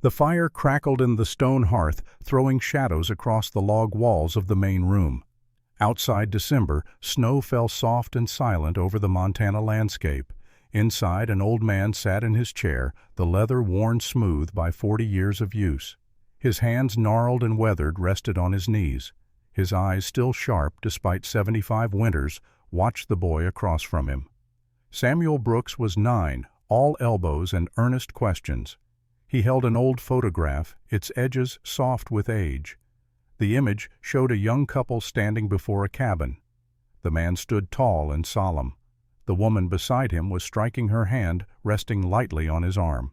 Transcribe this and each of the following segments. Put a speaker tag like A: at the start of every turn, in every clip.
A: The fire crackled in the stone hearth, throwing shadows across the log walls of the main room. Outside December, snow fell soft and silent over the Montana landscape. Inside, an old man sat in his chair, the leather worn smooth by 40 years of use. His hands, gnarled and weathered, rested on his knees. His eyes, still sharp despite 75 winters, watched the boy across from him. Samuel Brooks was 9, all elbows and earnest questions. He held an old photograph, its edges soft with age. The image showed a young couple standing before a cabin. The man stood tall and solemn. The woman beside him was striking her hand, resting lightly on his arm.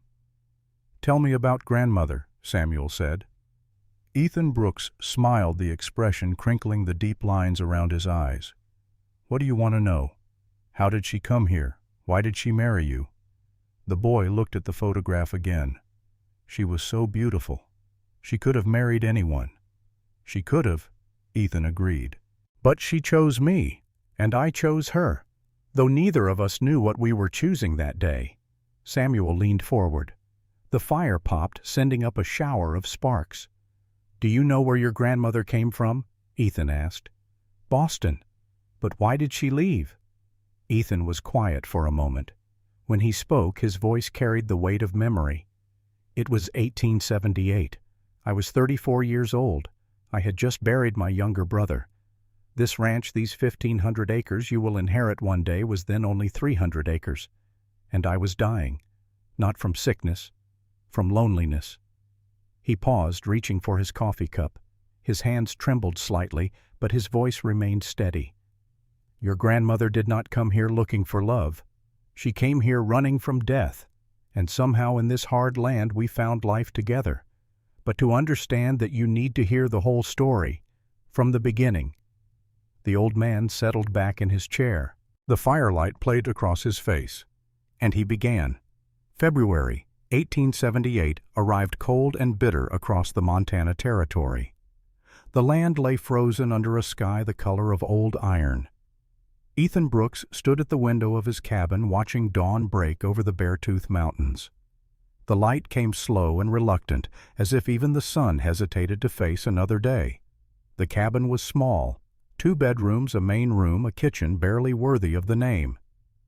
A: "Tell me about grandmother," Samuel said. Ethan Brooks smiled, the expression crinkling the deep lines around his eyes. "What do you want to know? How did she come here? Why did she marry you?" The boy looked at the photograph again. "She was so beautiful. She could have married anyone." "She could have," Ethan agreed. "But she chose me, and I chose her, though neither of us knew what we were choosing that day." Samuel leaned forward. The fire popped, sending up a shower of sparks. "Do you know where your grandmother came from?" Ethan asked. "Boston. But why did she leave?" Ethan was quiet for a moment. When he spoke, his voice carried the weight of memory. "It was 1878. I was 34 years old. I had just buried my younger brother. This ranch, these 1,500 acres you will inherit one day, was then only 300 acres. And I was dying. Not from sickness, from loneliness." He paused, reaching for his coffee cup. His hands trembled slightly, but his voice remained steady. "Your grandmother did not come here looking for love. She came here running from death. And somehow in this hard land we found life together. But to understand that you need to hear the whole story, from the beginning." The old man settled back in his chair. The firelight played across his face. And he began. February 1878 arrived cold and bitter across the Montana Territory. The land lay frozen under a sky the color of old iron. Ethan Brooks stood at the window of his cabin watching dawn break over the Beartooth Mountains. The light came slow and reluctant, as if even the sun hesitated to face another day. The cabin was small, 2 bedrooms, a main room, a kitchen barely worthy of the name.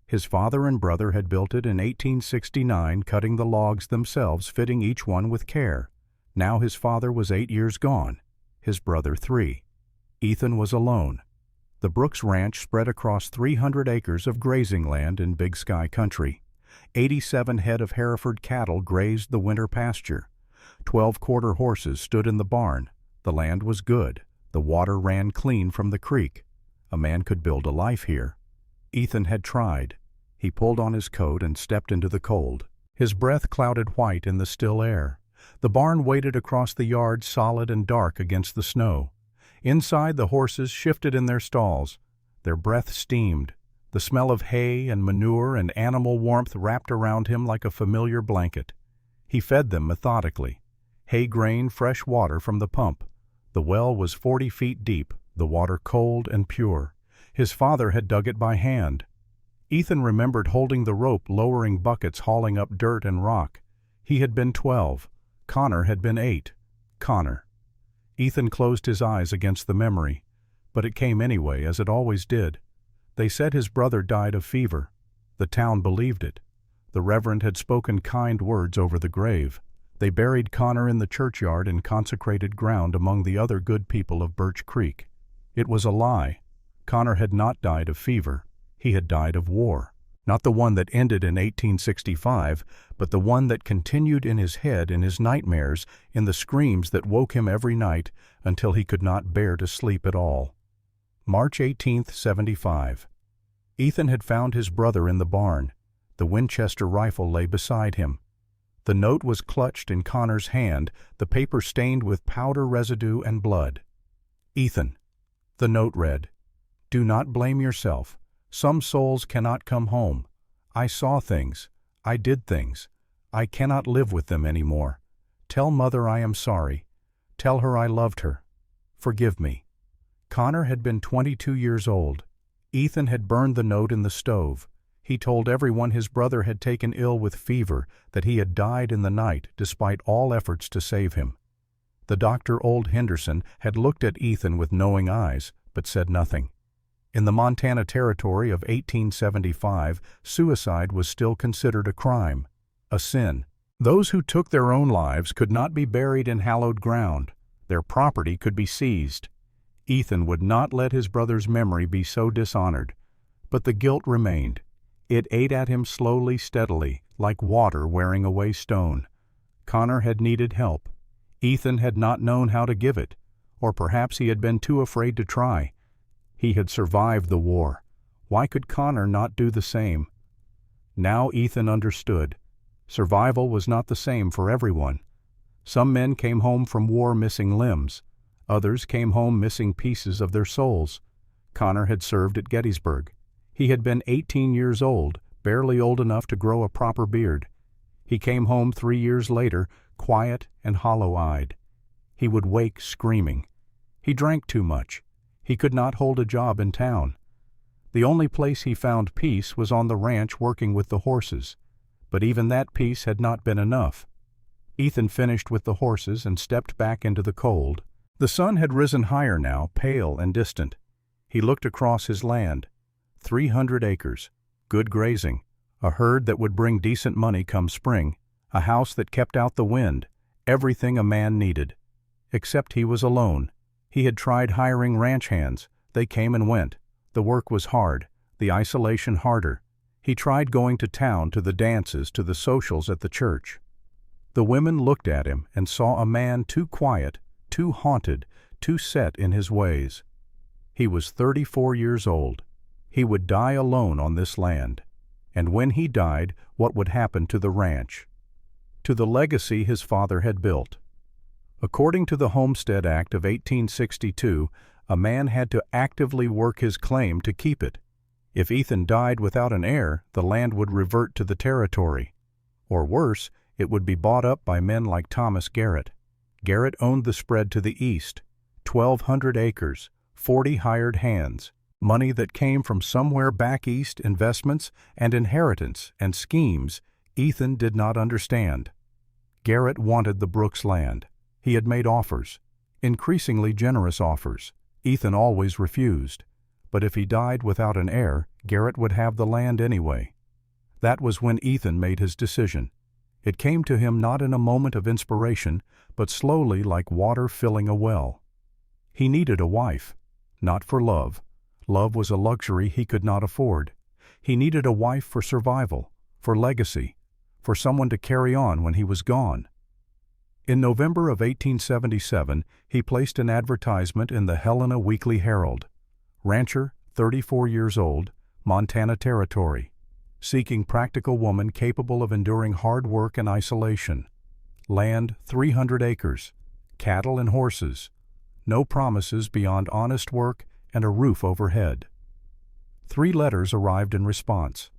A: His father and brother had built it in 1869, cutting the logs themselves, fitting each one with care. Now his father was 8 years gone, his brother 3. Ethan was alone. The Brooks Ranch spread across 300 acres of grazing land in Big Sky country. 87 head of Hereford cattle grazed the winter pasture. 12 quarter horses stood in the barn. The land was good. The water ran clean from the creek. A man could build a life here. Ethan had tried. He pulled on his coat and stepped into the cold. His breath clouded white in the still air. The barn waited across the yard, solid and dark against the snow. Inside, the horses shifted in their stalls. Their breath steamed. The smell of hay and manure and animal warmth wrapped around him like a familiar blanket. He fed them methodically. Hay grain, fresh water from the pump. The well was 40 feet deep, the water cold and pure. His father had dug it by hand. Ethan remembered holding the rope, lowering buckets, hauling up dirt and rock. He had been 12. Connor had been 8. Connor. Ethan closed his eyes against the memory, but it came anyway, as it always did. They said his brother died of fever. The town believed it. The Reverend had spoken kind words over the grave. They buried Connor in the churchyard in consecrated ground among the other good people of Birch Creek. It was a lie. Connor had not died of fever. He had died of war. Not the one that ended in 1865, but the one that continued in his head, in his nightmares, in the screams that woke him every night until he could not bear to sleep at all. March 18th, 75. Ethan had found his brother in the barn. The Winchester rifle lay beside him. The note was clutched in Connor's hand, the paper stained with powder residue and blood. Ethan. The note read, "Do not blame yourself. Some souls cannot come home. I saw things. I did things. I cannot live with them anymore. Tell Mother I am sorry. Tell her I loved her. Forgive me." Connor had been 22 years old. Ethan had burned the note in the stove. He told everyone his brother had taken ill with fever, that he had died in the night despite all efforts to save him. The doctor, old Henderson, had looked at Ethan with knowing eyes, but said nothing. In the Montana Territory of 1875, suicide was still considered a crime, a sin. Those who took their own lives could not be buried in hallowed ground. Their property could be seized. Ethan would not let his brother's memory be so dishonored. But the guilt remained. It ate at him slowly, steadily, like water wearing away stone. Connor had needed help. Ethan had not known how to give it, or perhaps he had been too afraid to try. He had survived the war. Why could Connor not do the same? Now Ethan understood. Survival was not the same for everyone. Some men came home from war missing limbs. Others came home missing pieces of their souls. Connor had served at Gettysburg. He had been 18 years old, barely old enough to grow a proper beard. He came home 3 years later, quiet and hollow-eyed. He would wake screaming. He drank too much. He could not hold a job in town. The only place he found peace was on the ranch working with the horses. But even that peace had not been enough. Ethan finished with the horses and stepped back into the cold. The sun had risen higher now, pale and distant. He looked across his land. 300 acres, good grazing, a herd that would bring decent money come spring, a house that kept out the wind, everything a man needed. Except he was alone. He had tried hiring ranch hands. They came and went. The work was hard, the isolation harder. He tried going to town, to the dances, to the socials at the church. The women looked at him and saw a man too quiet, too haunted, too set in his ways. He was 34 years old. He would die alone on this land. And when he died, what would happen to the ranch? To the legacy his father had built. According to the Homestead Act of 1862, a man had to actively work his claim to keep it. If Ethan died without an heir, the land would revert to the territory. Or worse, it would be bought up by men like Thomas Garrett. Garrett owned the spread to the east, 1,200 acres, 40 hired hands, money that came from somewhere back east, investments and inheritance and schemes Ethan did not understand. Garrett wanted the Brooks land. He had made offers, increasingly generous offers. Ethan always refused. But if he died without an heir, Garrett would have the land anyway. That was when Ethan made his decision. It came to him not in a moment of inspiration, but slowly like water filling a well. He needed a wife, not for love. Love was a luxury he could not afford. He needed a wife for survival, for legacy, for someone to carry on when he was gone. In November of 1877, he placed an advertisement in the Helena Weekly Herald. Rancher, 34 years old, Montana Territory, seeking practical woman capable of enduring hard work and isolation. Land, 300 acres, cattle and horses. No promises beyond honest work and a roof overhead. 3 letters arrived in response.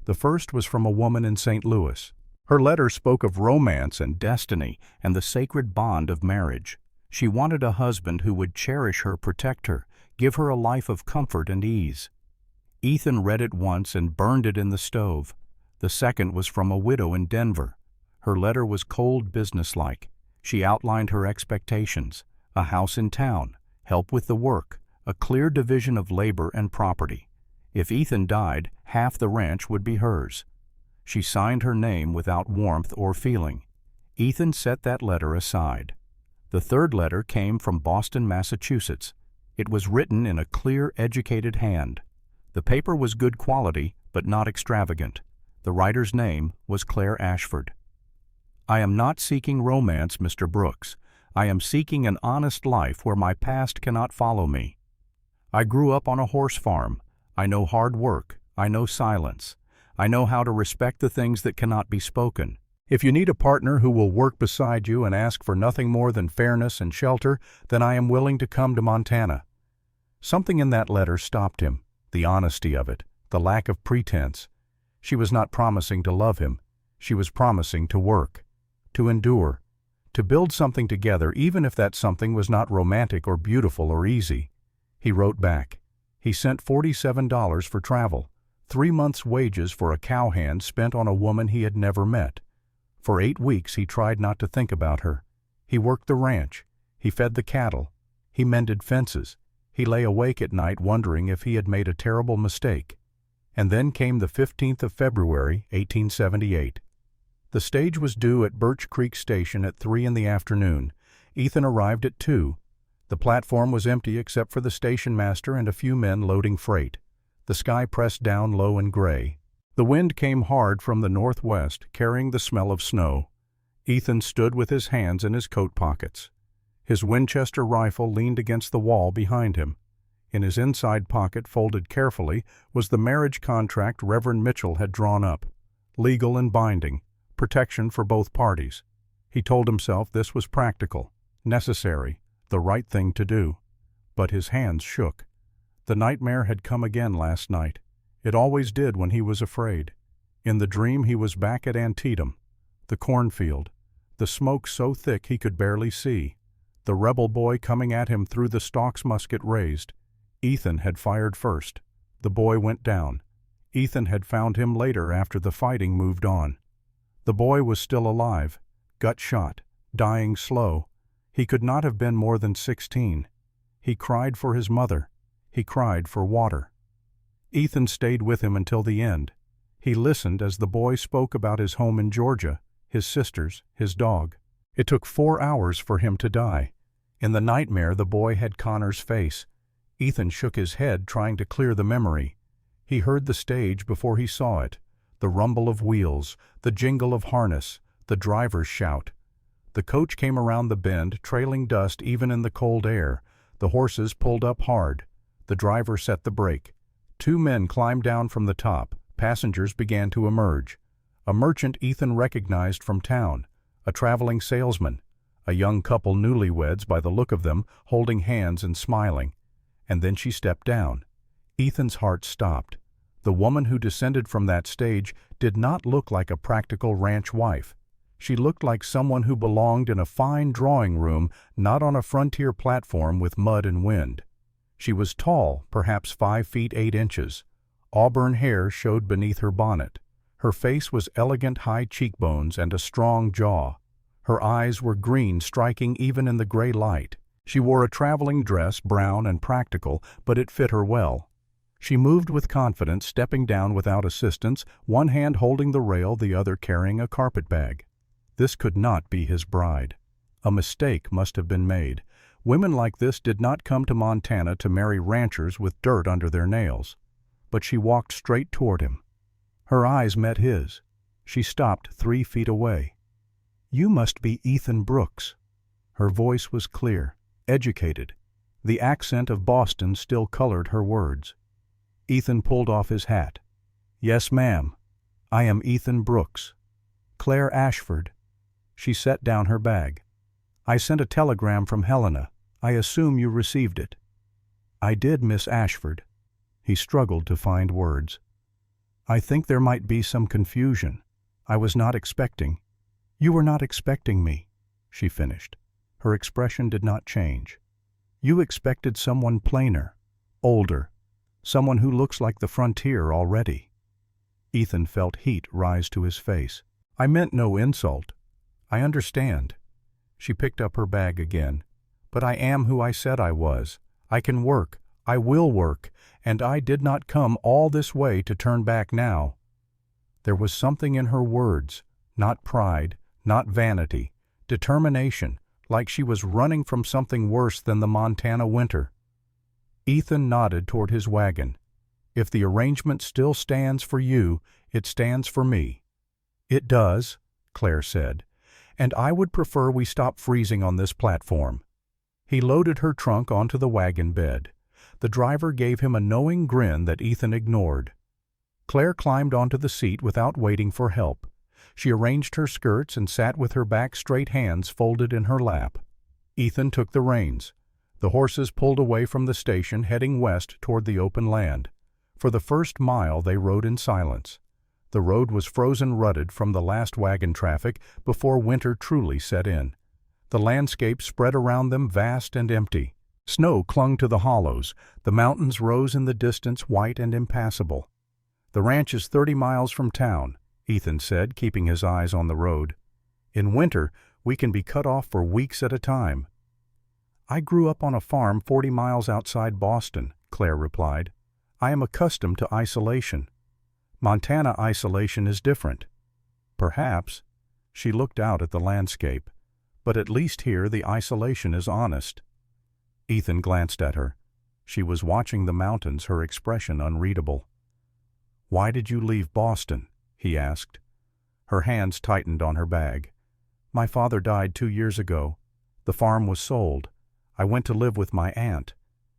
A: The first was from a woman in St. Louis. Her letter spoke of romance and destiny and the sacred bond of marriage. She wanted a husband who would cherish her, protect her, give her a life of comfort and ease. Ethan read it once and burned it in the stove. The second was from a widow in Denver. Her letter was cold, businesslike. She outlined her expectations: a house in town, help with the work, a clear division of labor and property. If Ethan died, half the ranch would be hers. She signed her name without warmth or feeling. Ethan set that letter aside. The third letter came from Boston, Massachusetts. It was written in a clear, educated hand. The paper was good quality, but not extravagant. The writer's name was Claire Ashford. I am not seeking romance, Mr. Brooks. I am seeking an honest life where my past cannot follow me. I grew up on a horse farm. I know hard work. I know silence. I know how to respect the things that cannot be spoken. If you need a partner who will work beside you and ask for nothing more than fairness and shelter, then I am willing to come to Montana. Something in that letter stopped him, the honesty of it, the lack of pretense. She was not promising to love him. She was promising to work, to endure, to build something together, even if that something was not romantic or beautiful or easy. He wrote back. He sent $47 for travel, 3 months' wages for a cowhand spent on a woman he had never met. For 8 weeks he tried not to think about her. He worked the ranch. He fed the cattle. He mended fences. He lay awake at night wondering if he had made a terrible mistake. And then came the 15th of February, 1878. The stage was due at Birch Creek Station at 3 in the afternoon. Ethan arrived at 2. The platform was empty except for the station master and a few men loading freight. The sky pressed down low and gray. The wind came hard from the northwest, carrying the smell of snow. Ethan stood with his hands in his coat pockets. His Winchester rifle leaned against the wall behind him. In his inside pocket, folded carefully, was the marriage contract Reverend Mitchell had drawn up. Legal and binding, protection for both parties. He told himself this was practical, necessary, the right thing to do. But his hands shook. The nightmare had come again last night. It always did when he was afraid. In the dream he was back at Antietam, the cornfield, the smoke so thick he could barely see. The rebel boy coming at him through the stock's musket raised. Ethan had fired first. The boy went down. Ethan had found him later after the fighting moved on. The boy was still alive, gut shot, dying slow. He could not have been more than 16. He cried for his mother. He cried for water. Ethan stayed with him until the end. He listened as the boy spoke about his home in Georgia, his sisters, his dog. It took 4 hours for him to die. In the nightmare, the boy had Connor's face. Ethan shook his head, trying to clear the memory. He heard the stage before he saw it, the rumble of wheels, the jingle of harness, the driver's shout. The coach came around the bend, trailing dust even in the cold air. The horses pulled up hard. The driver set the brake. 2 men climbed down from the top. Passengers began to emerge. A merchant Ethan recognized from town, a traveling salesman, a young couple newlyweds by the look of them, holding hands and smiling. And then she stepped down. Ethan's heart stopped. The woman who descended from that stage did not look like a practical ranch wife. She looked like someone who belonged in a fine drawing room, not on a frontier platform with mud and wind. She was tall, perhaps 5 feet 8 inches. Auburn hair showed beneath her bonnet. Her face was elegant high cheekbones and a strong jaw. Her eyes were green, striking even in the gray light. She wore a traveling dress, brown and practical, but it fit her well. She moved with confidence, stepping down without assistance, one hand holding the rail, the other carrying a carpet bag. This could not be his bride. A mistake must have been made. Women like this did not come to Montana to marry ranchers with dirt under their nails. But she walked straight toward him. Her eyes met his. She stopped 3 feet away. "You must be Ethan Brooks." Her voice was clear, educated. The accent of Boston still colored her words. Ethan pulled off his hat. "Yes, ma'am. I am Ethan Brooks. Claire Ashford." She set down her bag. "I sent a telegram from Helena. I assume you received it." "I did, Miss Ashford." He struggled to find words. "I think there might be some confusion. I was not expecting—" "You were not expecting me," she finished. Her expression did not change. "You expected someone plainer, older, someone who looks like the frontier already." Ethan felt heat rise to his face. "I meant no insult. I understand." She picked up her bag again. "But I am who I said I was. I can work. I will work. And I did not come all this way to turn back now." There was something in her words, not pride, not vanity, determination, like she was running from something worse than the Montana winter. Ethan nodded toward his wagon. "If the arrangement still stands for you, it stands for me." "It does," Claire said, "and I would prefer we stop freezing on this platform." He loaded her trunk onto the wagon bed. The driver gave him a knowing grin that Ethan ignored. Claire climbed onto the seat without waiting for help. She arranged her skirts and sat with her back straight, hands folded in her lap. Ethan took the reins. The horses pulled away from the station, heading west toward the open land. For the first mile they rode in silence. The road was frozen rutted from the last wagon traffic before winter truly set in. The landscape spread around them vast and empty. Snow clung to the hollows. The mountains rose in the distance white and impassable. The ranch is 30 miles from town, Ethan said, keeping his eyes on the road. In winter, we can be cut off for weeks at a time. I grew up on a farm 40 miles outside Boston, Claire replied. I am accustomed to isolation. Montana isolation is different. Perhaps. She looked out at the landscape. But at least here the isolation is honest. Ethan glanced at her. She was watching the mountains, her expression unreadable. Why did you leave Boston? He asked. Her hands tightened on her bag. My father died 2 years ago. The farm was sold. I went to live with my aunt.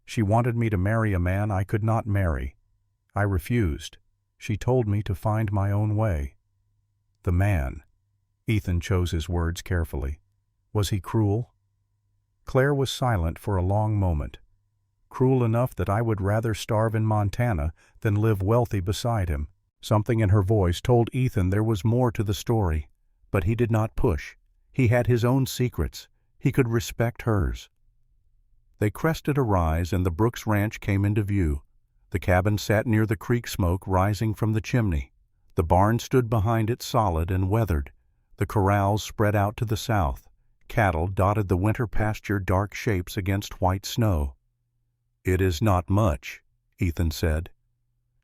A: She wanted me to marry a man I could not marry. I refused. She told me to find my own way. The man. Ethan chose his words carefully. Was he cruel? Claire was silent for a long moment. Cruel enough that I would rather starve in Montana than live wealthy beside him. Something in her voice told Ethan there was more to the story, but he did not push. He had his own secrets. He could respect hers. They crested a rise and the Brooks Ranch came into view. The cabin sat near the creek, smoke rising from the chimney. The barn stood behind it, solid and weathered. The corrals spread out to the south. Cattle dotted the winter pasture, dark shapes against white snow. It is not much, Ethan said.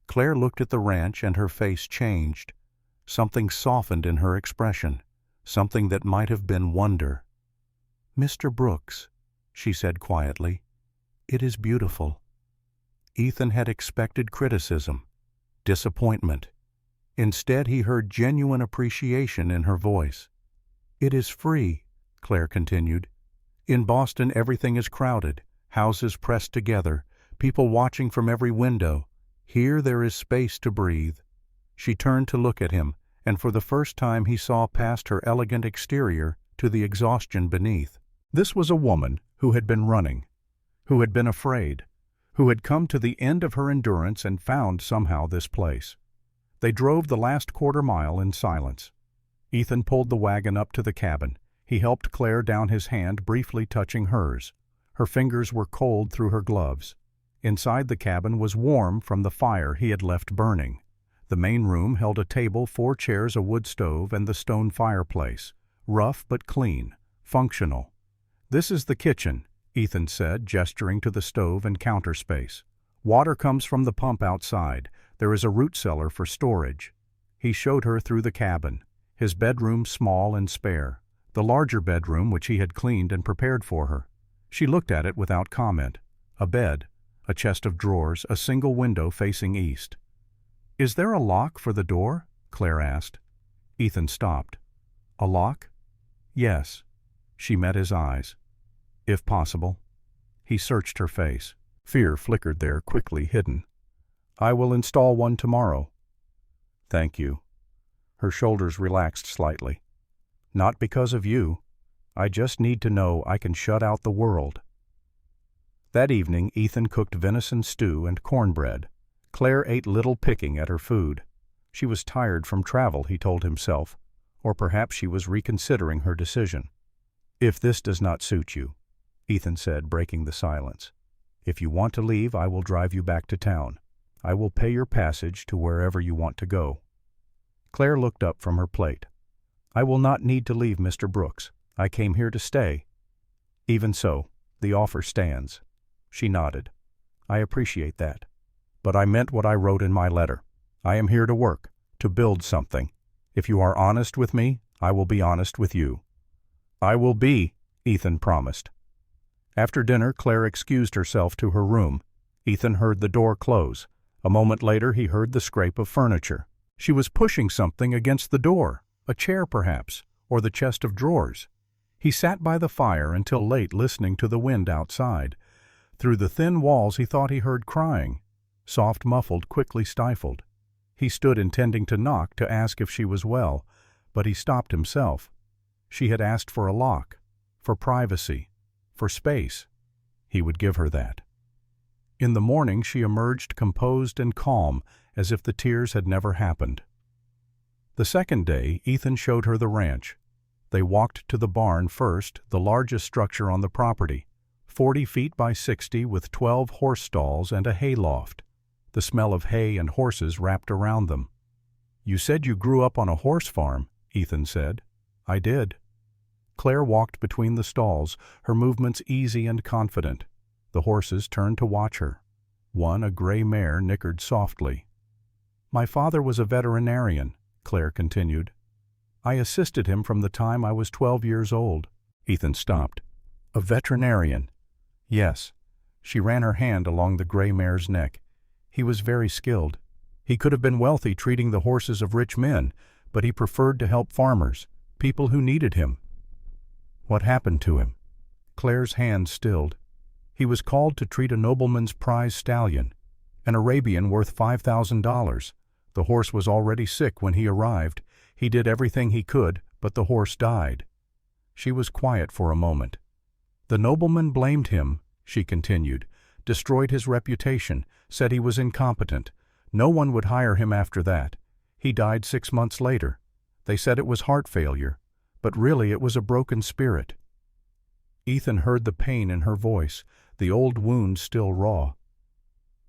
A: Claire looked at the ranch and her face changed. Something softened in her expression, something that might have been wonder. Mr. Brooks, she said quietly, it is beautiful. Ethan had expected criticism, disappointment. Instead, he heard genuine appreciation in her voice. It is free, Claire continued. In Boston, everything is crowded, houses pressed together, people watching from every window. Here there is space to breathe. She turned to look at him, and for the first time he saw past her elegant exterior to the exhaustion beneath. This was a woman who had been running, who had been afraid, who had come to the end of her endurance and found somehow this place. They drove the last quarter mile in silence. Ethan pulled the wagon up to the cabin. He helped Claire down, his hand briefly touching hers. Her fingers were cold through her gloves. Inside the cabin was warm from the fire he had left burning. The main room held a table, 4 chairs, a wood stove, and the stone fireplace. Rough but clean, functional. This is the kitchen, Ethan said, gesturing to the stove and counter space. Water comes from the pump outside. There is a root cellar for storage. He showed her through the cabin. His bedroom small and spare. The larger bedroom which he had cleaned and prepared for her. She looked at it without comment. A bed, a chest of drawers, a single window facing east. Is there a lock for the door? Claire asked. Ethan stopped. A lock? Yes. She met his eyes. If possible. He searched her face. Fear flickered there, quickly hidden. I will install one tomorrow. Thank you. Her shoulders relaxed slightly. Not because of you. I just need to know I can shut out the world. That evening, Ethan cooked venison stew and cornbread. Claire ate little, picking at her food. She was tired from travel, he told himself, or perhaps she was reconsidering her decision. If this does not suit you, Ethan said, breaking the silence. If you want to leave, I will drive you back to town. I will pay your passage to wherever you want to go. Claire looked up from her plate. I will not need to leave, Mr. Brooks. I came here to stay. Even so, the offer stands. She nodded. I appreciate that. But I meant what I wrote in my letter. I am here to work, to build something. If you are honest with me, I will be honest with you. I will be, Ethan promised. After dinner, Claire excused herself to her room. Ethan heard the door close. A moment later, he heard the scrape of furniture. She was pushing something against the door, a chair perhaps, or the chest of drawers. He sat by the fire until late, listening to the wind outside. Through the thin walls he thought he heard crying, soft, muffled, quickly stifled. He stood intending to knock to ask if she was well, but he stopped himself. She had asked for a lock, for privacy, for space. He would give her that. In the morning she emerged composed and calm, as if the tears had never happened. The second day, Ethan showed her the ranch. They walked to the barn first, the largest structure on the property, 40 feet by 60 with 12 horse stalls and a hayloft. the smell of hay and horses wrapped around them. "You said you grew up on a horse farm," Ethan said. "I did." Claire walked between the stalls, her movements easy and confident. The horses turned to watch her. One, a gray mare, nickered softly. "My father was a veterinarian," Claire continued. "I assisted him from the time I was 12 years old." Ethan stopped. "A veterinarian?" "Yes." She ran her hand along the gray mare's neck. "He was very skilled. He could have been wealthy treating the horses of rich men, but he preferred to help farmers, people who needed him." "What happened to him?" Claire's hand stilled. "He was called to treat a nobleman's prize stallion, an Arabian worth $5,000. The horse was already sick when he arrived. He did everything he could, but the horse died." She was quiet for a moment. "The nobleman blamed him," she continued, "destroyed his reputation, said he was incompetent. No one would hire him after that. He died 6 months later. They said it was heart failure, but really it was a broken spirit." Ethan heard the pain in her voice, the old wound still raw.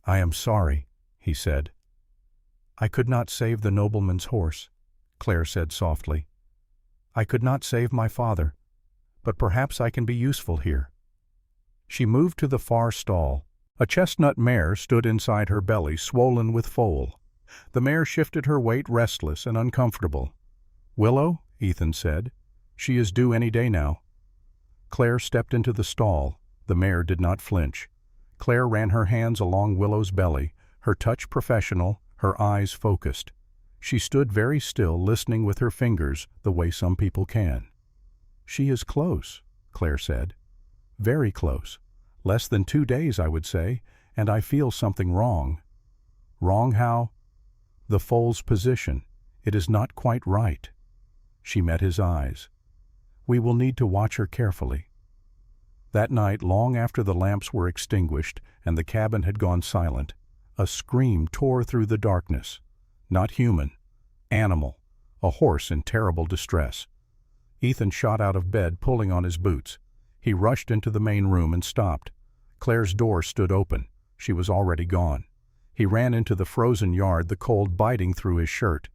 A: "I am sorry," he said. "I could not save the nobleman's horse," Claire said softly. "I could not save my father, but perhaps I can be useful here." She moved to the far stall. A chestnut mare stood inside her belly, swollen with foal. The mare shifted her weight, restless and uncomfortable. "Willow," Ethan said. "She is due any day now." Claire stepped into the stall. The mare did not flinch. Claire ran her hands along Willow's belly, her touch professional, her eyes focused. She stood very still, listening with her fingers, the way some people can. "She is close," Claire said. "Very close. Less than 2 days, I would say, and I feel something wrong." "Wrong how?" "The foal's position. It is not quite right." She met his eyes. "We will need to watch her carefully." That night, long after the lamps were extinguished and the cabin had gone silent, a scream tore through the darkness. Not human. Animal. A horse in terrible distress. Ethan shot out of bed, pulling on his boots. He rushed into the main room and stopped. Claire's door stood open. She was already gone. He ran into the frozen yard, the cold biting through his shirt.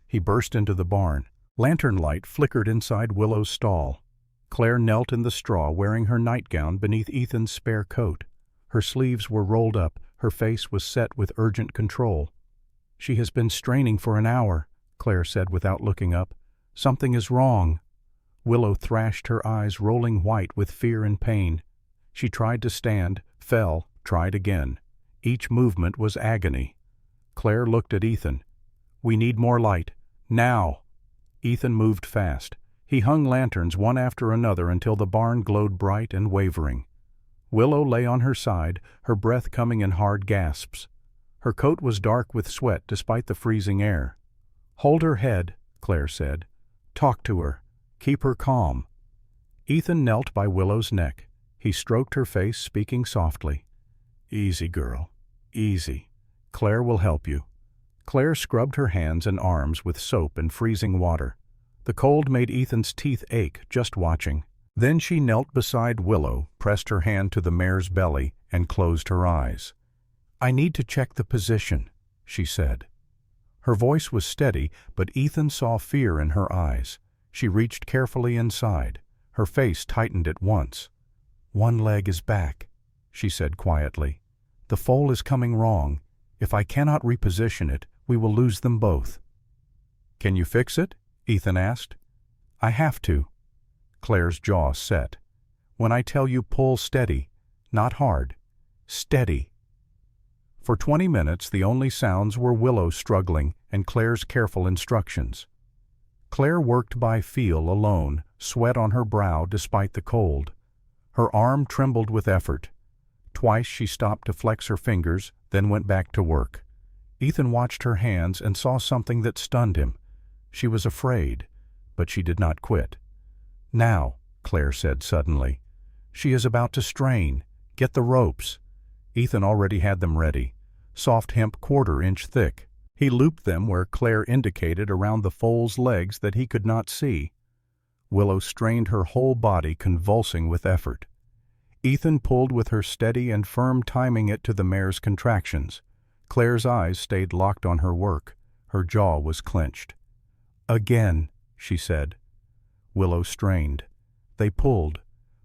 A: He burst into the barn. Lantern light flickered inside Willow's stall. Claire knelt in the straw, wearing her nightgown beneath Ethan's spare coat. Her sleeves were rolled up, her face was set with urgent control. "She has been straining for an hour," Claire said without looking up. "Something is wrong." Willow thrashed, her eyes rolling white with fear and pain. She tried to stand, fell, tried again. Each movement was agony. Claire looked at Ethan. "We need more light. Now!" Ethan moved fast. He hung lanterns one after another until the barn glowed bright and wavering. Willow lay on her side, her breath coming in hard gasps. Her coat was dark with sweat despite the freezing air. "Hold her head," Claire said. "Talk to her. Keep her calm." Ethan knelt by Willow's neck. He stroked her face, speaking softly. "Easy, girl. Easy. Claire will help you." Claire scrubbed her hands and arms with soap and freezing water. The cold made Ethan's teeth ache just watching. Then she knelt beside Willow, pressed her hand to the mare's belly, and closed her eyes. "I need to check the position," she said. Her voice was steady, but Ethan saw fear in her eyes. She reached carefully inside. Her face tightened at once. "One leg is back," she said quietly. "The foal is coming wrong. If I cannot reposition it, we will lose them both." "Can you fix it?" Ethan asked. "I have to." Claire's jaw set. "When I tell you pull steady, not hard. Steady." For 20 minutes the only sounds were Willow struggling and Claire's careful instructions. Claire worked by feel alone, sweat on her brow despite the cold. Her arm trembled with effort. Twice she stopped to flex her fingers, then went back to work. Ethan watched her hands and saw something that stunned him. She was afraid, but she did not quit. "Now," Claire said suddenly. "She is about to strain. Get the ropes." Ethan already had them ready. Soft hemp 1/4 inch thick. He looped them where Claire indicated around the foal's legs that he could not see. Willow strained her whole body, convulsing with effort. Ethan pulled with her steady and firm, timing it to the mare's contractions. Claire's eyes stayed locked on her work. Her jaw was clenched. "Again," she said. Willow strained. They pulled.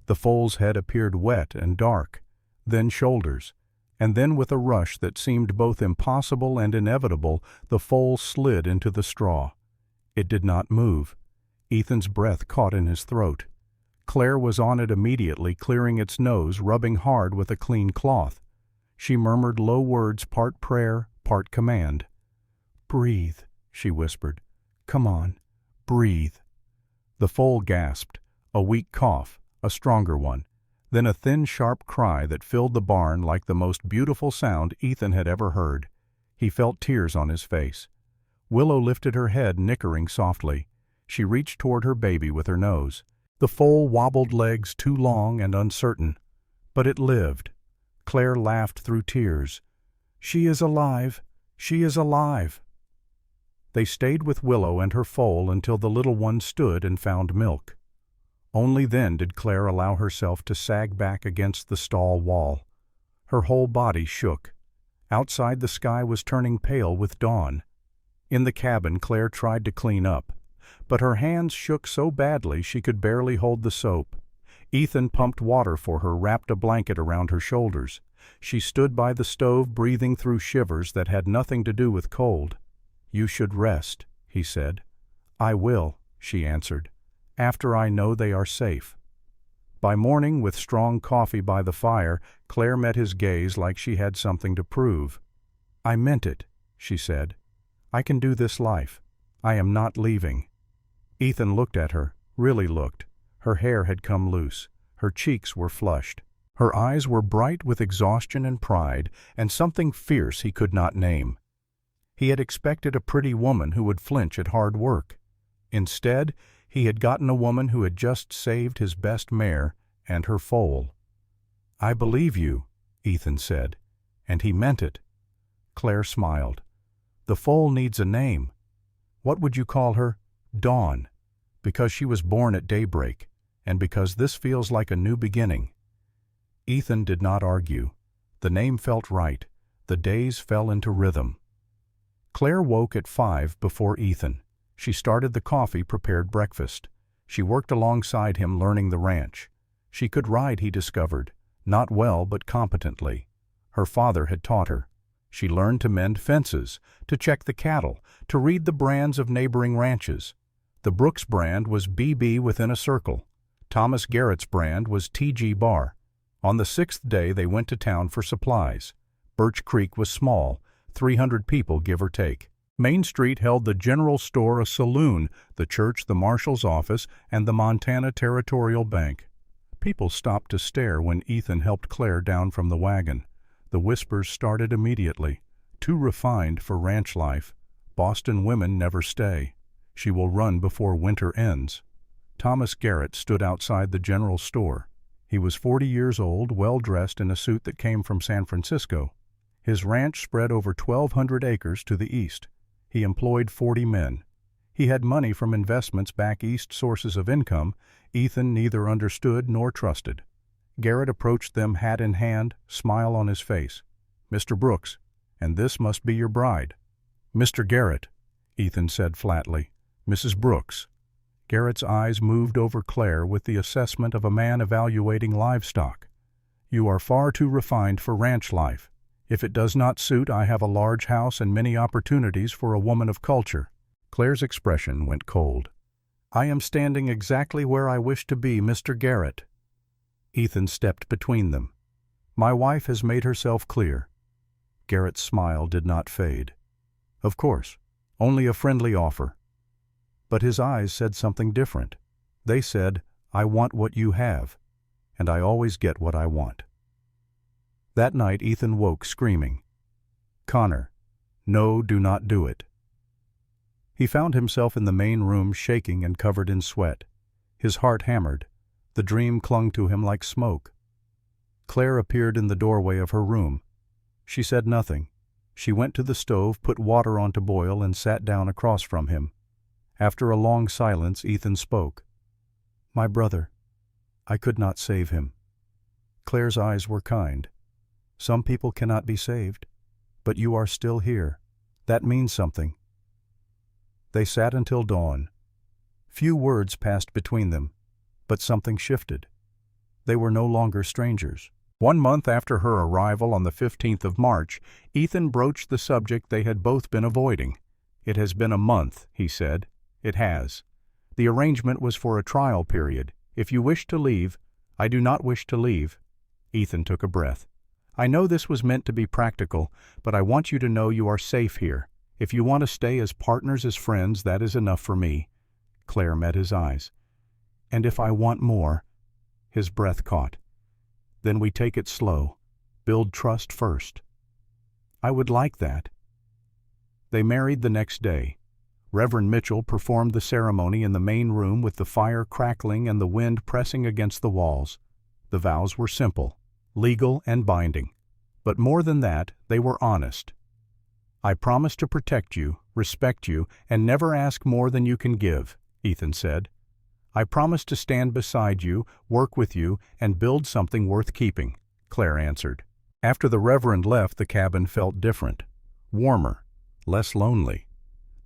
A: The foal's head appeared wet and dark, then shoulders, and then with a rush that seemed both impossible and inevitable, the foal slid into the straw. It did not move. Ethan's breath caught in his throat. Claire was on it immediately, clearing its nose, rubbing hard with a clean cloth. She murmured low words, part prayer, part command. "Breathe," she whispered. "Come on, breathe." The foal gasped, a weak cough, a stronger one, then a thin, sharp cry that filled the barn like the most beautiful sound Ethan had ever heard. He felt tears on his face. Willow lifted her head, nickering softly. She reached toward her baby with her nose. The foal wobbled legs too long and uncertain. But it lived. Claire laughed through tears. "She is alive! She is alive!" They stayed with Willow and her foal until the little one stood and found milk. Only then did Claire allow herself to sag back against the stall wall. Her whole body shook. Outside, the sky was turning pale with dawn. In the cabin, Claire tried to clean up, but her hands shook so badly she could barely hold the soap. Ethan pumped water for her, wrapped a blanket around her shoulders. She stood by the stove, breathing through shivers that had nothing to do with cold. "You should rest," he said. "I will," she answered, "after I know they are safe." By morning, with strong coffee by the fire, Claire met his gaze like she had something to prove. "I meant it," she said. "I can do this life. I am not leaving." Ethan looked at her, really looked. Her hair had come loose. Her cheeks were flushed. Her eyes were bright with exhaustion and pride, and something fierce he could not name. He had expected a pretty woman who would flinch at hard work. Instead, he had gotten a woman who had just saved his best mare and her foal. "I believe you," Ethan said, and he meant it. Claire smiled. "The foal needs a name. What would you call her? Dawn, because she was born at daybreak, and because this feels like a new beginning." Ethan did not argue. The name felt right. The days fell into rhythm. Claire woke at 5 before Ethan. She started the coffee, prepared breakfast. She worked alongside him, learning the ranch. She could ride, he discovered, not well but competently. Her father had taught her. She learned to mend fences, to check the cattle, to read the brands of neighboring ranches. The Brooks brand was BB within a circle. Thomas Garrett's brand was TG Bar. On the 6th day they went to town for supplies. Birch Creek was small, 300 people give or take. Main Street held the general store, a saloon, the church, the marshal's office, and the Montana Territorial Bank. People stopped to stare when Ethan helped Claire down from the wagon. The whispers started immediately. "Too refined for ranch life. Boston women never stay. She will run before winter ends." Thomas Garrett stood outside the general store. He was 40 years old, well-dressed in a suit that came from San Francisco. His ranch spread over 1,200 acres to the east. He employed 40 men. He had money from investments back east, sources of income Ethan neither understood nor trusted. Garrett approached them, hat in hand, smile on his face. "Mr. Brooks, and this must be your bride." "Mr. Garrett," Ethan said flatly. "Mrs. Brooks." Garrett's eyes moved over Claire with the assessment of a man evaluating livestock. "You are far too refined for ranch life. If it does not suit, I have a large house and many opportunities for a woman of culture." Claire's expression went cold. "I am standing exactly where I wish to be, Mr. Garrett." Ethan stepped between them. "My wife has made herself clear." Garrett's smile did not fade. "Of course, only a friendly offer." But his eyes said something different. They said, "I want what you have, and I always get what I want." That night Ethan woke screaming, "Connor, no, do not do it." He found himself in the main room, shaking and covered in sweat. His heart hammered. The dream clung to him like smoke. Claire appeared in the doorway of her room. She said nothing. She went to the stove, put water on to boil, and sat down across from him. After a long silence, Ethan spoke. "My brother. I could not save him." Claire's eyes were kind. "Some people cannot be saved. But you are still here. That means something." They sat until dawn. Few words passed between them, but something shifted. They were no longer strangers. 1 month after her arrival on the 15th of March, Ethan broached the subject they had both been avoiding. "It has been a month," he said. "It has. The arrangement was for a trial period. If you wish to leave—" "I do not wish to leave." Ethan took a breath. "I know this was meant to be practical, but I want you to know you are safe here. If you want to stay as partners, as friends, that is enough for me." Claire met his eyes. "And if I want more—" His breath caught. "Then we take it slow. Build trust first." "I would like that." They married the next day. Reverend Mitchell performed the ceremony in the main room with the fire crackling and the wind pressing against the walls. The vows were simple, legal and binding. But more than that, they were honest. "I promise to protect you, respect you, and never ask more than you can give," Ethan said. "I promise to stand beside you, work with you, and build something worth keeping," Claire answered. After the Reverend left, the cabin felt different, warmer, less lonely.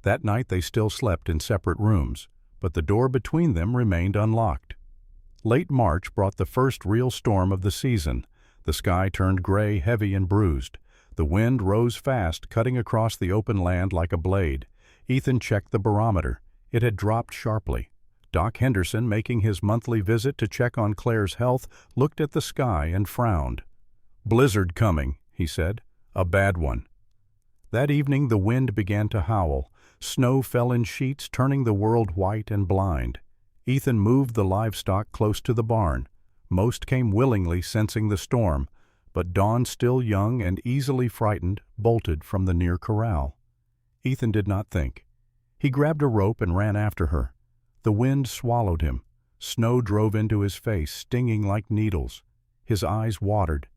A: That night they still slept in separate rooms, but the door between them remained unlocked. Late March brought the first real storm of the season. The sky turned gray, heavy, and bruised. The wind rose fast, cutting across the open land like a blade. Ethan checked the barometer. It had dropped sharply. Doc Henderson, making his monthly visit to check on Claire's health, looked at the sky and frowned. "Blizzard coming," he said. "A bad one." That evening the wind began to howl. Snow fell in sheets, turning the world white and blind. Ethan moved the livestock close to the barn. Most came willingly, sensing the storm, but Dawn, still young and easily frightened, bolted from the near corral. Ethan did not think. He grabbed a rope and ran after her. The wind swallowed him. Snow drove into his face, stinging like needles. His eyes watered.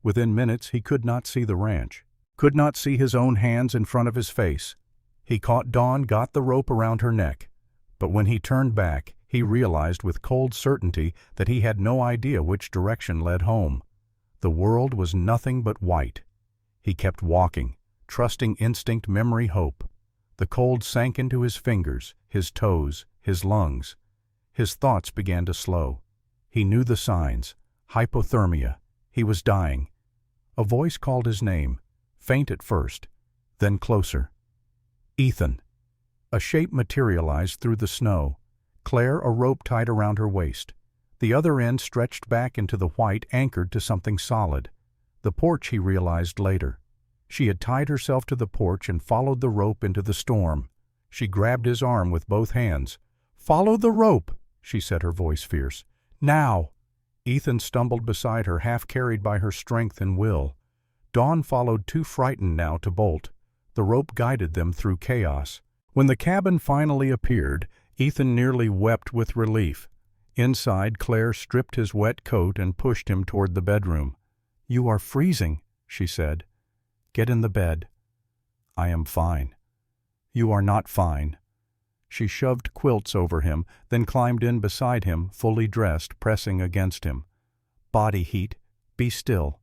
A: Within minutes he could not see the ranch, could not see his own hands in front of his face. He caught Dawn, got the rope around her neck. But when he turned back, he realized with cold certainty that he had no idea which direction led home. The world was nothing but white. He kept walking, trusting instinct, memory, hope. The cold sank into his fingers, his toes, his lungs. His thoughts began to slow. He knew the signs. Hypothermia. He was dying. A voice called his name, faint at first, then closer. "Ethan." A shape materialized through the snow. Claire, a rope tied around her waist. The other end stretched back into the white, anchored to something solid. The porch, he realized later. She had tied herself to the porch and followed the rope into the storm. She grabbed his arm with both hands. "Follow the rope," she said, her voice fierce. "Now!" Ethan stumbled beside her, half carried by her strength and will. Dawn followed, too frightened now to bolt. The rope guided them through chaos. When the cabin finally appeared, Ethan nearly wept with relief. Inside, Claire stripped his wet coat and pushed him toward the bedroom. "You are freezing," she said. "Get in the bed." "I am fine." "You are not fine." She shoved quilts over him, then climbed in beside him, fully dressed, pressing against him. "Body heat. Be still."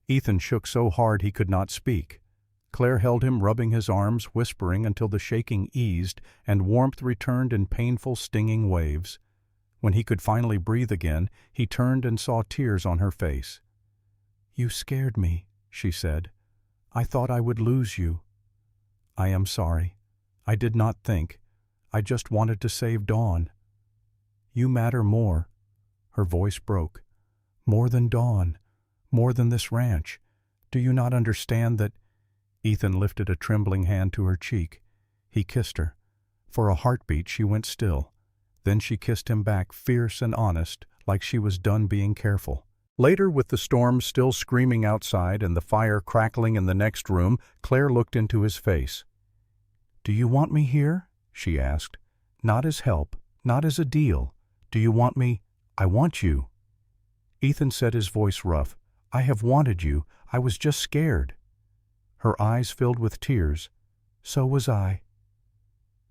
A: Ethan shook so hard he could not speak. Claire held him, rubbing his arms, whispering until the shaking eased and warmth returned in painful, stinging waves. When he could finally breathe again, he turned and saw tears on her face. "You scared me," she said. "I thought I would lose you." "I am sorry. I did not think. I just wanted to save Dawn." "You matter more." Her voice broke. "More than Dawn. More than this ranch. Do you not understand that—" Ethan lifted a trembling hand to her cheek. He kissed her. For a heartbeat she went still. Then she kissed him back, fierce and honest, like she was done being careful. Later, with the storm still screaming outside and the fire crackling in the next room, Claire looked into his face. "Do you want me here?" she asked. "Not as help, not as a deal. Do you want me—" "I want you." Ethan said, his voice rough. "I have wanted you. I was just scared." Her eyes filled with tears. "So was I."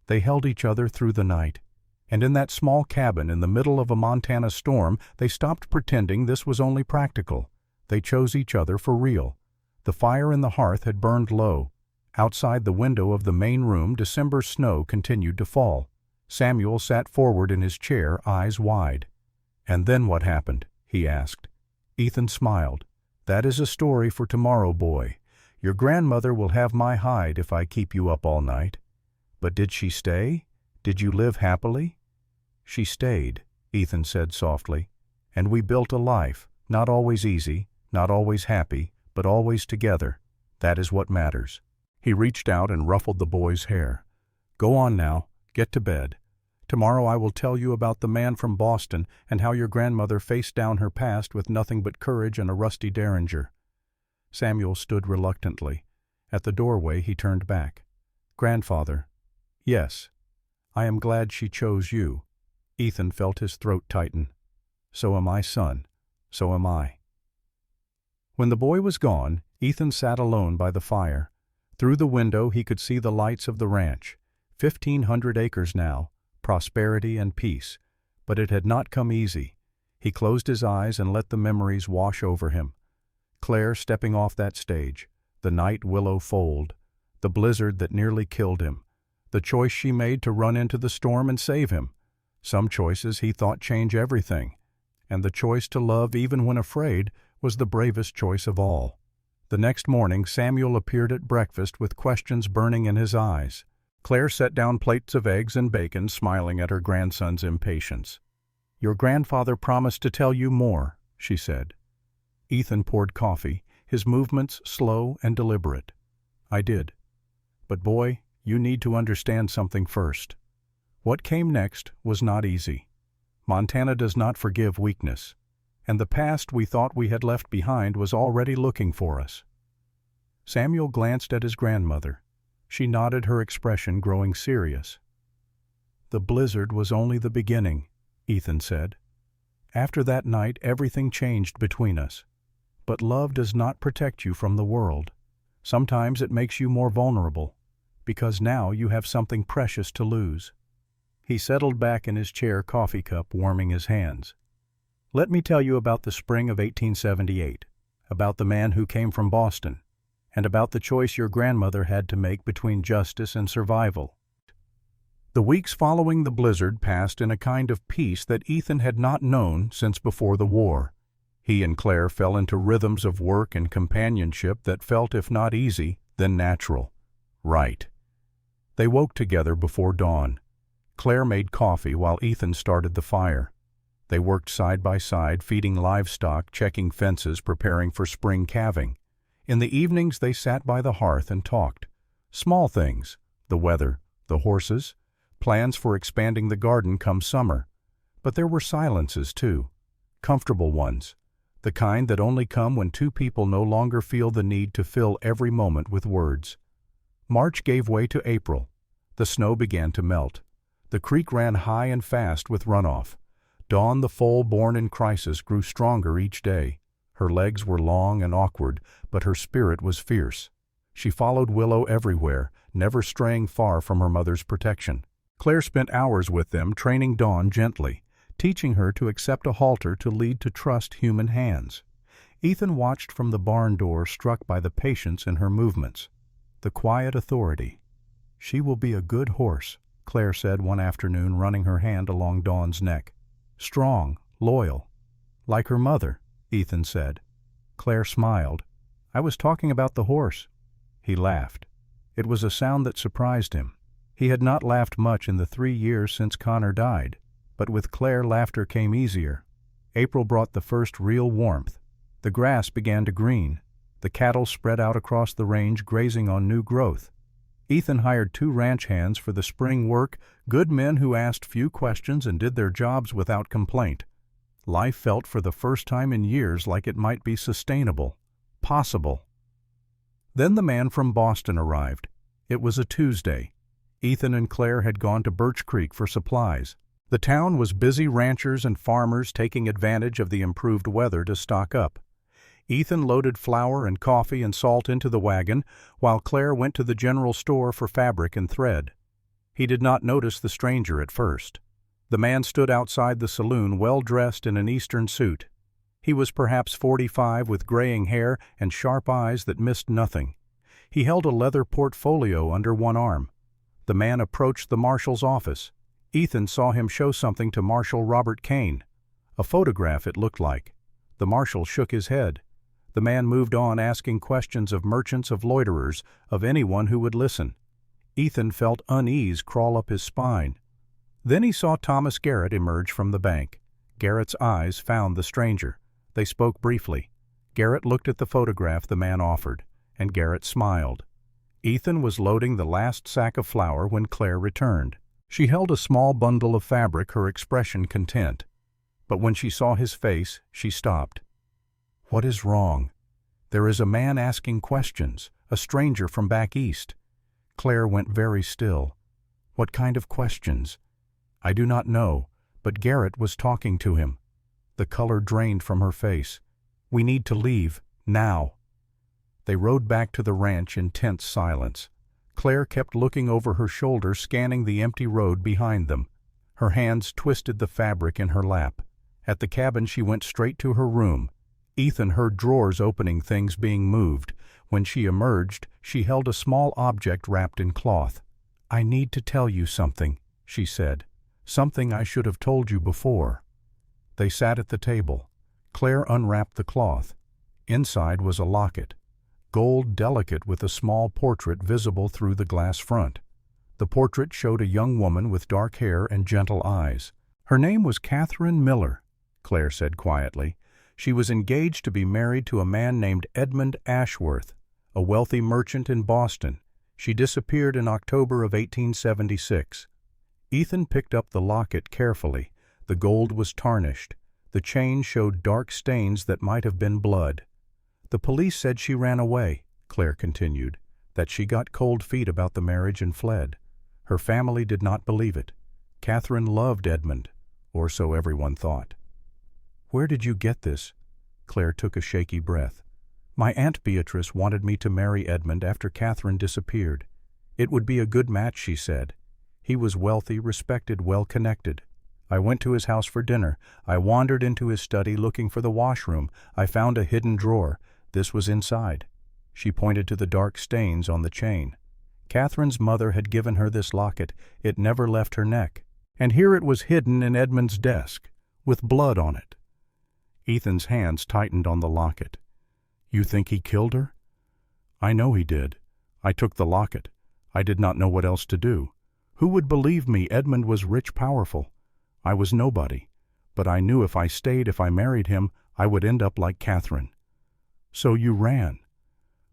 A: They held each other through the night. And in that small cabin in the middle of a Montana storm, they stopped pretending this was only practical. They chose each other for real. The fire in the hearth had burned low. Outside the window of the main room, December snow continued to fall. Samuel sat forward in his chair, eyes wide. "And then what happened?" he asked. Ethan smiled. "That is a story for tomorrow, boy. Your grandmother will have my hide if I keep you up all night." "But did she stay? Did you live happily?" "She stayed," Ethan said softly. "And we built a life, not always easy, not always happy, but always together. That is what matters." He reached out and ruffled the boy's hair. "Go on now. Get to bed. Tomorrow I will tell you about the man from Boston and how your grandmother faced down her past with nothing but courage and a rusty derringer." Samuel stood reluctantly. At the doorway he turned back. "Grandfather." "Yes. I am glad she chose you." Ethan felt his throat tighten. "So am I, son. So am I." When the boy was gone, Ethan sat alone by the fire. Through the window he could see the lights of the ranch. 1,500 acres now, prosperity and peace. But it had not come easy. He closed his eyes and let the memories wash over him. Claire stepping off that stage, the night willow fold, the blizzard that nearly killed him, the choice she made to run into the storm and save him. Some choices he thought change everything, and the choice to love even when afraid was the bravest choice of all. The next morning Samuel appeared at breakfast with questions burning in his eyes. Claire set down plates of eggs and bacon, smiling at her grandson's impatience. "Your grandfather promised to tell you more," she said. Ethan poured coffee, his movements slow and deliberate. "I did. But boy, you need to understand something first. What came next was not easy. Montana does not forgive weakness, and the past we thought we had left behind was already looking for us." Samuel glanced at his grandmother. She nodded, her expression growing serious. "The blizzard was only the beginning," Ethan said. "After that night everything changed between us. But love does not protect you from the world. Sometimes it makes you more vulnerable, because now you have something precious to lose." He settled back in his chair, coffee cup warming his hands. "Let me tell you about the spring of 1878, about the man who came from Boston, and about the choice your grandmother had to make between justice and survival." The weeks following the blizzard passed in a kind of peace that Ethan had not known since before the war. He and Claire fell into rhythms of work and companionship that felt, if not easy, then natural. Right. They woke together before dawn. Claire made coffee while Ethan started the fire. They worked side by side, feeding livestock, checking fences, preparing for spring calving. In the evenings they sat by the hearth and talked. Small things, the weather, the horses, plans for expanding the garden come summer. But there were silences too, comfortable ones, the kind that only come when two people no longer feel the need to fill every moment with words. March gave way to April. The snow began to melt. The creek ran high and fast with runoff. Dawn, the foal born in crisis, grew stronger each day. Her legs were long and awkward, but her spirit was fierce. She followed Willow everywhere, never straying far from her mother's protection. Claire spent hours with them, training Dawn gently, teaching her to accept a halter to lead to trust human hands. Ethan watched from the barn door, struck by the patience in her movements, the quiet authority. "She will be a good horse," Claire said one afternoon, running her hand along Dawn's neck. "Strong, loyal, like her mother," Ethan said. Claire smiled. "I was talking about the horse." He laughed. It was a sound that surprised him. He had not laughed much in the 3 years since Connor died, but with Claire laughter came easier. April brought the first real warmth. The grass began to green. The cattle spread out across the range, grazing on new growth. Ethan hired 2 ranch hands for the spring work, good men who asked few questions and did their jobs without complaint. Life felt for the first time in years like it might be sustainable, possible. Then the man from Boston arrived. It was a Tuesday. Ethan and Claire had gone to Birch Creek for supplies. The town was busy, ranchers and farmers taking advantage of the improved weather to stock up. Ethan loaded flour and coffee and salt into the wagon, while Claire went to the general store for fabric and thread. He did not notice the stranger at first. The man stood outside the saloon, well dressed in an Eastern suit. He was perhaps 45, with graying hair and sharp eyes that missed nothing. He held a leather portfolio under one arm. The man approached the marshal's office. Ethan saw him show something to Marshal Robert Kane. A photograph, it looked like. The marshal shook his head. The man moved on, asking questions of merchants, of loiterers, of anyone who would listen. Ethan felt unease crawl up his spine. Then he saw Thomas Garrett emerge from the bank. Garrett's eyes found the stranger. They spoke briefly. Garrett looked at the photograph the man offered, and Garrett smiled. Ethan was loading the last sack of flour when Claire returned. She held a small bundle of fabric, her expression content. But when she saw his face, she stopped. "What is wrong?" "There is a man asking questions, a stranger from back east." Claire went very still. "What kind of questions?" "I do not know, but Garrett was talking to him." The color drained from her face. "We need to leave, now." They rode back to the ranch in tense silence. Claire kept looking over her shoulder, scanning the empty road behind them. Her hands twisted the fabric in her lap. At the cabin she went straight to her room. Ethan heard drawers opening, things being moved. When she emerged, she held a small object wrapped in cloth. "I need to tell you something," she said. "Something I should have told you before." They sat at the table. Claire unwrapped the cloth. Inside was a locket, gold, delicate, with a small portrait visible through the glass front. The portrait showed a young woman with dark hair and gentle eyes. "Her name was Catherine Miller," Claire said quietly. "She was engaged to be married to a man named Edmund Ashworth, a wealthy merchant in Boston. She disappeared in October of 1876. Ethan picked up the locket carefully. The gold was tarnished. The chain showed dark stains that might have been blood. "The police said she ran away," Claire continued, "that she got cold feet about the marriage and fled. Her family did not believe it. Catherine loved Edmund, or so everyone thought." "Where did you get this?" Claire took a shaky breath. "My Aunt Beatrice wanted me to marry Edmund after Catherine disappeared. It would be a good match, she said. He was wealthy, respected, well-connected. I went to his house for dinner. I wandered into his study looking for the washroom. I found a hidden drawer. This was inside." She pointed to the dark stains on the chain. "Catherine's mother had given her this locket. It never left her neck. And here it was hidden in Edmund's desk, with blood on it." Ethan's hands tightened on the locket. "You think he killed her?" "I know he did. I took the locket. I did not know what else to do. Who would believe me? Edmund was rich, powerful. I was nobody. But I knew if I stayed, if I married him, I would end up like Catherine." "So you ran?"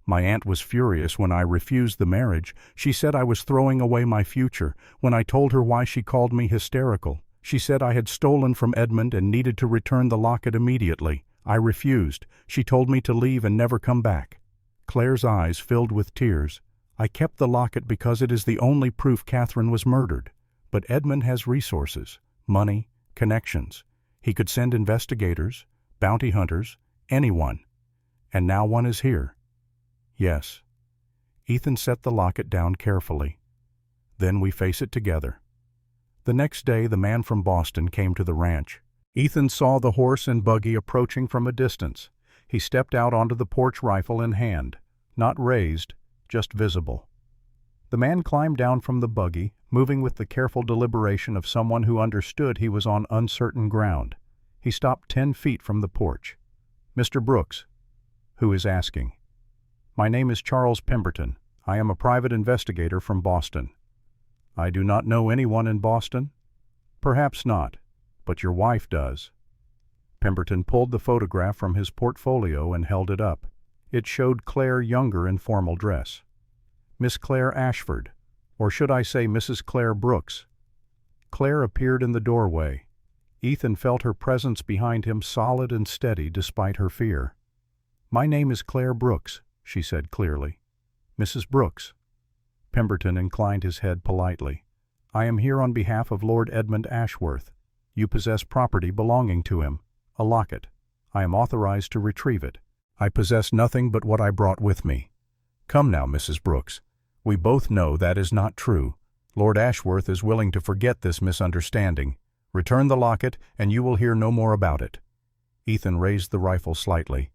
A: "My aunt was furious when I refused the marriage. She said I was throwing away my future. When I told her why, she called me hysterical. She said I had stolen from Edmund and needed to return the locket immediately. I refused. She told me to leave and never come back." Claire's eyes filled with tears. "I kept the locket because it is the only proof Catherine was murdered. But Edmund has resources, money, connections. He could send investigators, bounty hunters, anyone. And now one is here." "Yes." Ethan set the locket down carefully. "Then we face it together." The next day the man from Boston came to the ranch. Ethan saw the horse and buggy approaching from a distance. He stepped out onto the porch, rifle in hand, not raised, just visible. The man climbed down from the buggy, moving with the careful deliberation of someone who understood he was on uncertain ground. He stopped 10 feet from the porch. "Mr. Brooks." "Who is asking?" "My name is Charles Pemberton. I am a private investigator from Boston." "I do not know anyone in Boston." "Perhaps not, but your wife does." Pemberton pulled the photograph from his portfolio and held it up. It showed Claire younger in formal dress. "Miss Claire Ashford, or should I say Mrs. Claire Brooks?" Claire appeared in the doorway. Ethan felt her presence behind him, solid and steady despite her fear. "My name is Claire Brooks," she said clearly. "Mrs. Brooks." Pemberton inclined his head politely. "I am here on behalf of Lord Edmund Ashworth. You possess property belonging to him, a locket. I am authorized to retrieve it. I possess nothing but what I brought with me." "Come now, Mrs. Brooks. We both know that is not true. Lord Ashworth is willing to forget this misunderstanding. Return the locket, and you will hear no more about it." Ethan raised the rifle slightly.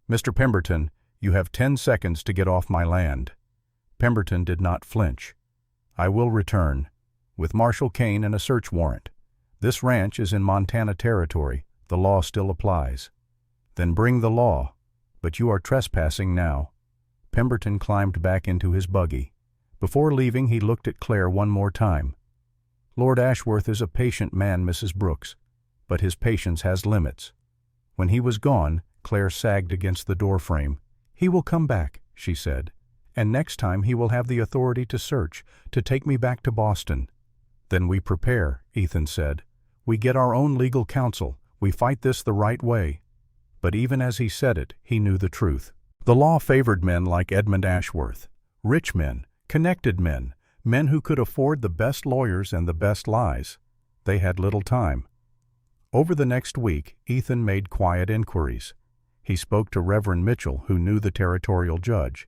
A: "Mr. Pemberton, you have 10 seconds to get off my land." Pemberton did not flinch. "I will return, with Marshal Kane and a search warrant. This ranch is in Montana territory. The law still applies." "Then bring the law. But you are trespassing now." Pemberton climbed back into his buggy. Before leaving, he looked at Claire one more time. "Lord Ashworth is a patient man, Mrs. Brooks, but his patience has limits." When he was gone, Claire sagged against the doorframe. "He will come back," she said, "and next time he will have the authority to search, to take me back to Boston." "Then we prepare," Ethan said. "We get our own legal counsel. We fight this the right way." But even as he said it, he knew the truth. The law favored men like Edmund Ashworth, rich men, connected men, men who could afford the best lawyers and the best lies. They had little time. Over the next week, Ethan made quiet inquiries. He spoke to Reverend Mitchell, who knew the territorial judge.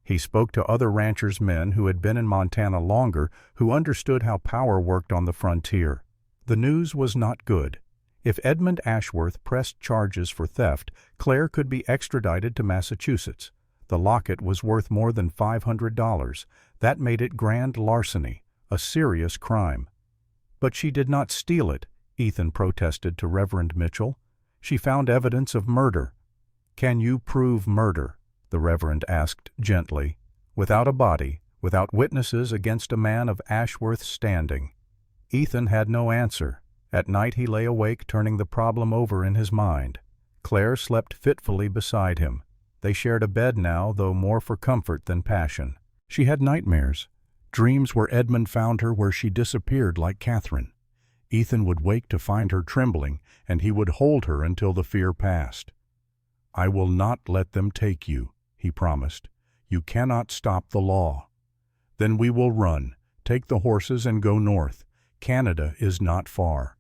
A: He spoke to other ranchers' men who had been in Montana longer, who understood how power worked on the frontier. The news was not good. If Edmund Ashworth pressed charges for theft, Claire could be extradited to Massachusetts. The locket was worth more than $500. That made it grand larceny, a serious crime. "But she did not steal it," Ethan protested to Reverend Mitchell. "She found evidence of murder." "Can you prove murder?" the Reverend asked gently. "Without a body, without witnesses against a man of Ashworth's standing." Ethan had no answer. At night he lay awake turning the problem over in his mind. Claire slept fitfully beside him. They shared a bed now, though more for comfort than passion. She had nightmares, dreams where Edmund found her where she disappeared like Catherine. Ethan would wake to find her trembling, and he would hold her until the fear passed. "I will not let them take you," he promised. "You cannot stop the law." "Then we will run, take the horses and go north. Canada is not far.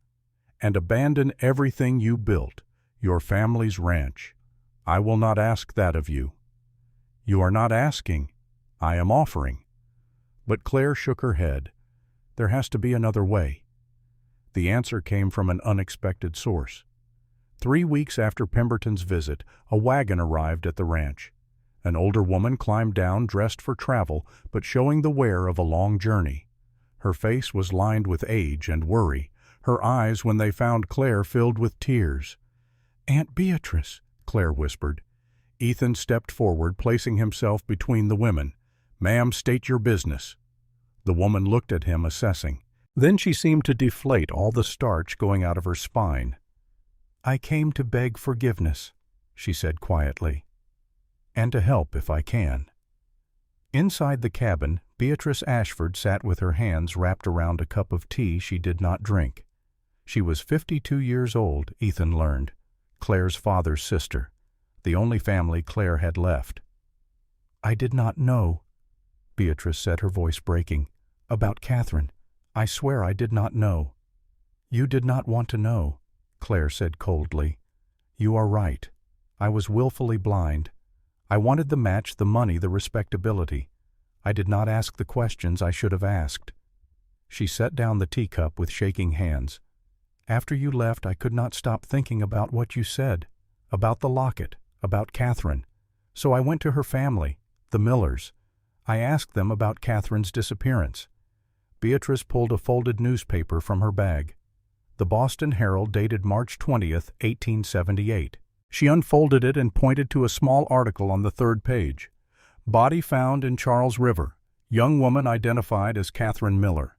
A: And abandon everything you built, your family's ranch. I will not ask that of you." "You are not asking. I am offering." But Claire shook her head. "There has to be another way." The answer came from an unexpected source. 3 weeks after Pemberton's visit, a wagon arrived at the ranch. An older woman climbed down, dressed for travel, but showing the wear of a long journey. Her face was lined with age and worry. Her eyes, when they found Claire, filled with tears. "Aunt Beatrice," Claire whispered. Ethan stepped forward, placing himself between the women. "Ma'am, state your business." The woman looked at him, assessing. Then she seemed to deflate all the starch going out of her spine. "I came to beg forgiveness," she said quietly, "and to help if I can." Inside the cabin, Beatrice Ashford sat with her hands wrapped around a cup of tea she did not drink. She was 52 years old, Ethan learned, Claire's father's sister, the only family Claire had left. "I did not know," Beatrice said, her voice breaking, "about Catherine. I swear I did not know." "You did not want to know," Claire said coldly. "You are right. I was willfully blind. I wanted the match, the money, the respectability. I did not ask the questions I should have asked." She set down the teacup with shaking hands. "After you left, I could not stop thinking about what you said, about the locket, about Catherine. So I went to her family, the Millers. I asked them about Catherine's disappearance." Beatrice pulled a folded newspaper from her bag. The Boston Herald, dated March 20th, 1878. She unfolded it and pointed to a small article on the 3rd page. "Body found in Charles River. Young woman identified as Catherine Miller."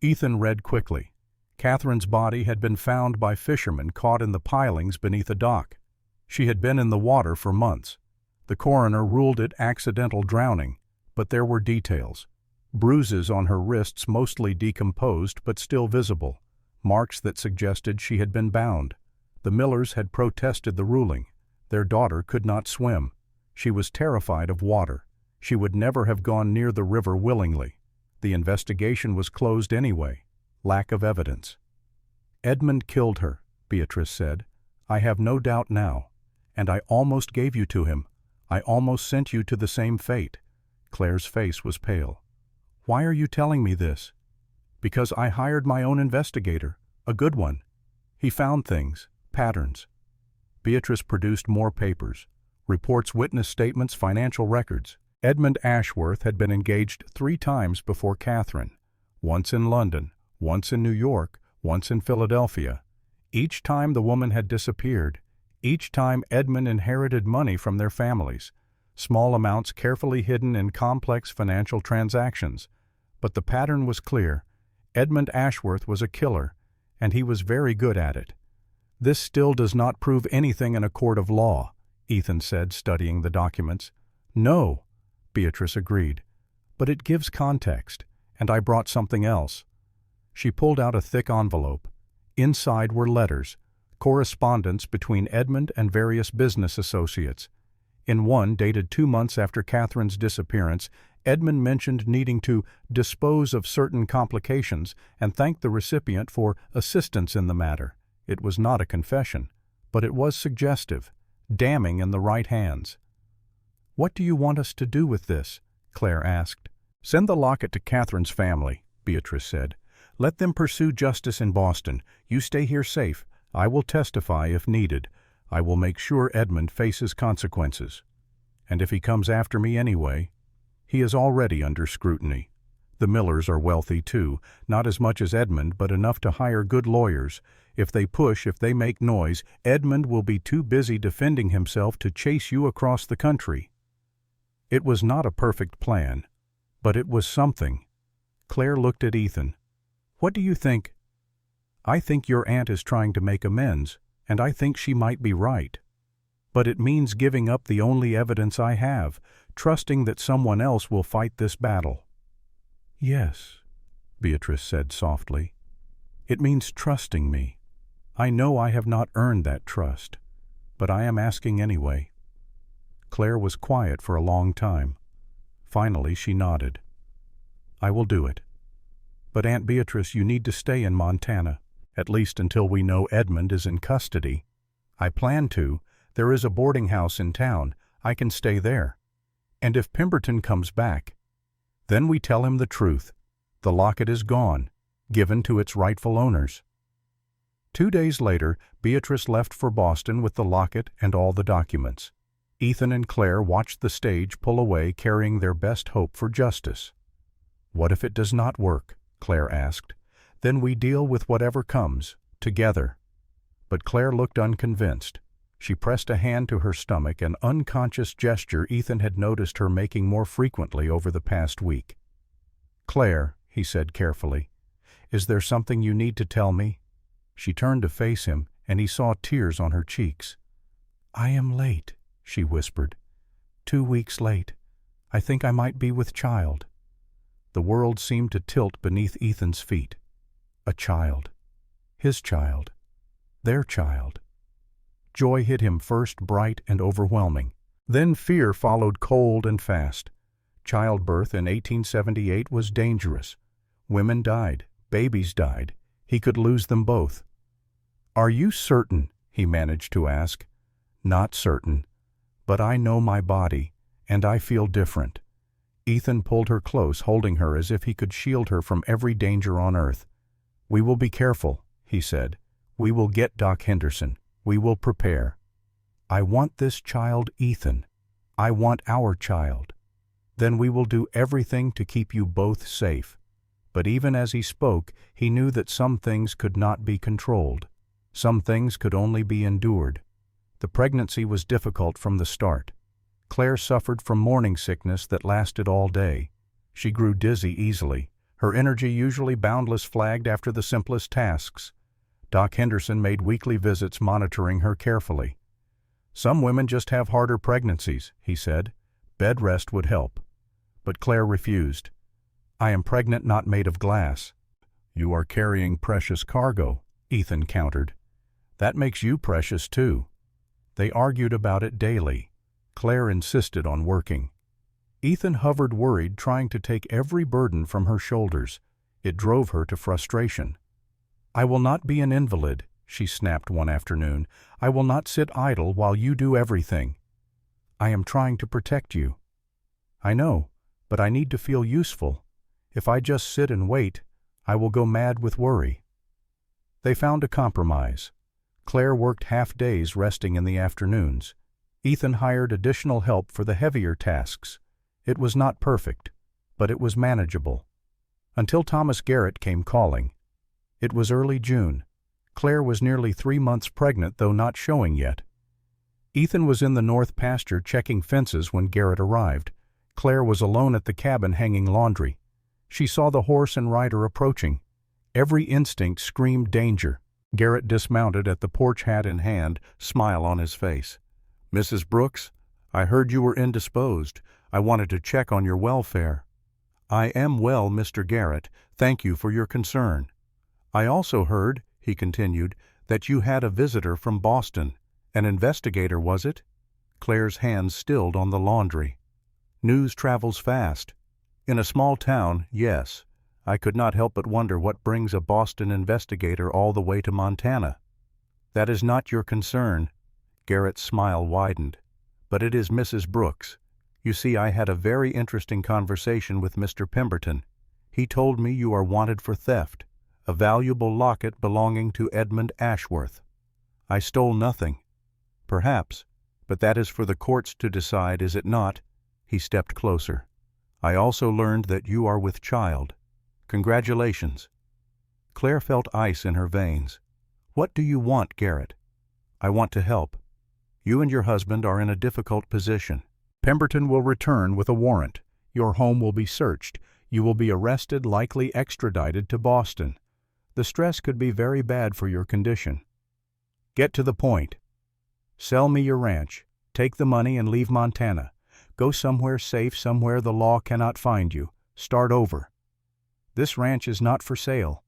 A: Ethan read quickly. Catherine's body had been found by fishermen caught in the pilings beneath a dock. She had been in the water for months. The coroner ruled it accidental drowning, but there were details. Bruises on her wrists, mostly decomposed but still visible, marks that suggested she had been bound. The Millers had protested the ruling. Their daughter could not swim. She was terrified of water. She would never have gone near the river willingly. The investigation was closed anyway. Lack of evidence. "Edmund killed her," Beatrice said. "I have no doubt now. And I almost gave you to him. I almost sent you to the same fate." Claire's face was pale. "Why are you telling me this?" "Because I hired my own investigator, a good one. He found things, patterns." Beatrice produced more papers, reports, witness statements, financial records. Edmund Ashworth had been engaged 3 times before Catherine, once in London, once in New York, once in Philadelphia. Each time the woman had disappeared. Each time Edmund inherited money from their families, small amounts carefully hidden in complex financial transactions. But the pattern was clear. Edmund Ashworth was a killer, and he was very good at it. "This still does not prove anything in a court of law," Ethan said, studying the documents. "No," Beatrice agreed, "but it gives context, and I brought something else." She pulled out a thick envelope. Inside were letters, correspondence between Edmund and various business associates. In one, dated 2 months after Catherine's disappearance, Edmund mentioned needing to dispose of certain complications and thanked the recipient for assistance in the matter. It was not a confession, but it was suggestive, damning in the right hands. "What do you want us to do with this?" Claire asked. "Send the locket to Catherine's family," Beatrice said. "Let them pursue justice in Boston. You stay here safe. I will testify if needed. I will make sure Edmund faces consequences. And if he comes after me anyway, he is already under scrutiny. The Millers are wealthy too, not as much as Edmund, but enough to hire good lawyers. If they push, if they make noise, Edmund will be too busy defending himself to chase you across the country." It was not a perfect plan, but it was something. Claire looked at Ethan. "What do you think?" "I think your aunt is trying to make amends, and I think she might be right. But it means giving up the only evidence I have, trusting that someone else will fight this battle." "Yes," Beatrice said softly. "It means trusting me. I know I have not earned that trust, but I am asking anyway." Claire was quiet for a long time. Finally she nodded. "I will do it. But Aunt Beatrice, you need to stay in Montana, at least until we know Edmund is in custody." "I plan to. There is a boarding house in town. I can stay there. And if Pemberton comes back, then we tell him the truth. The locket is gone, given to its rightful owners." 2 days later, Beatrice left for Boston with the locket and all the documents. Ethan and Claire watched the stage pull away, carrying their best hope for justice. "What if it does not work?" Claire asked. "Then we deal with whatever comes, together." But Claire looked unconvinced. She pressed a hand to her stomach, an unconscious gesture Ethan had noticed her making more frequently over the past week. "Claire," he said carefully, "is there something you need to tell me?" She turned to face him, and he saw tears on her cheeks. "I am late," she whispered. 2 weeks late. I think I might be with child." The world seemed to tilt beneath Ethan's feet. A child. His child. Their child. Joy hit him first, bright and overwhelming. Then fear followed, cold and fast. Childbirth in 1878 was dangerous. Women died. Babies died. He could lose them both. "Are you certain?" he managed to ask. "Not certain. But I know my body, and I feel different." Ethan pulled her close, holding her as if he could shield her from every danger on earth. "We will be careful," he said. "We will get Doc Henderson. We will prepare. I want this child, Ethan. I want our child. Then we will do everything to keep you both safe." But even as he spoke, he knew that some things could not be controlled. Some things could only be endured. The pregnancy was difficult from the start. Claire suffered from morning sickness that lasted all day. She grew dizzy easily. Her energy, usually boundless, flagged after the simplest tasks. Doc Henderson made weekly visits, monitoring her carefully. "Some women just have harder pregnancies," he said. "Bed rest would help." But Claire refused. "I am pregnant, not made of glass." "You are carrying precious cargo," Ethan countered. "That makes you precious too." They argued about it daily. Claire insisted on working. Ethan hovered, worried, trying to take every burden from her shoulders. It drove her to frustration. "I will not be an invalid," she snapped one afternoon. "I will not sit idle while you do everything." "I am trying to protect you." "I know, but I need to feel useful. If I just sit and wait, I will go mad with worry." They found a compromise. Claire worked half days, resting in the afternoons. Ethan hired additional help for the heavier tasks. It was not perfect, but it was manageable. Until Thomas Garrett came calling. It was early June. Claire was nearly 3 months pregnant, though not showing yet. Ethan was in the north pasture checking fences when Garrett arrived. Claire was alone at the cabin hanging laundry. She saw the horse and rider approaching. Every instinct screamed danger. Garrett dismounted at the porch, hat in hand, smile on his face. "Mrs. Brooks, I heard you were indisposed. I wanted to check on your welfare." "I am well, Mr. Garrett. Thank you for your concern. I also heard," he continued, "that you had a visitor from Boston. An investigator, was it?" Claire's hands stilled on the laundry. "News travels fast. In a small town, yes. I could not help but wonder what brings a Boston investigator all the way to Montana." "That is not your concern." Garrett's smile widened. "But it is Mrs. Brooks. You see, I had a very interesting conversation with Mr. Pemberton. He told me you are wanted for theft, a valuable locket belonging to Edmund Ashworth." "I stole nothing." "Perhaps, but that is for the courts to decide, is it not?" He stepped closer. "I also learned that you are with child. Congratulations." Claire felt ice in her veins. "What do you want, Garrett?" "I want to help. You and your husband are in a difficult position. Pemberton will return with a warrant. Your home will be searched. You will be arrested, likely extradited to Boston. The stress could be very bad for your condition. Get to the point. Sell me your ranch. Take the money and leave Montana. Go somewhere safe, somewhere the law cannot find you. Start over. This ranch is not for sale."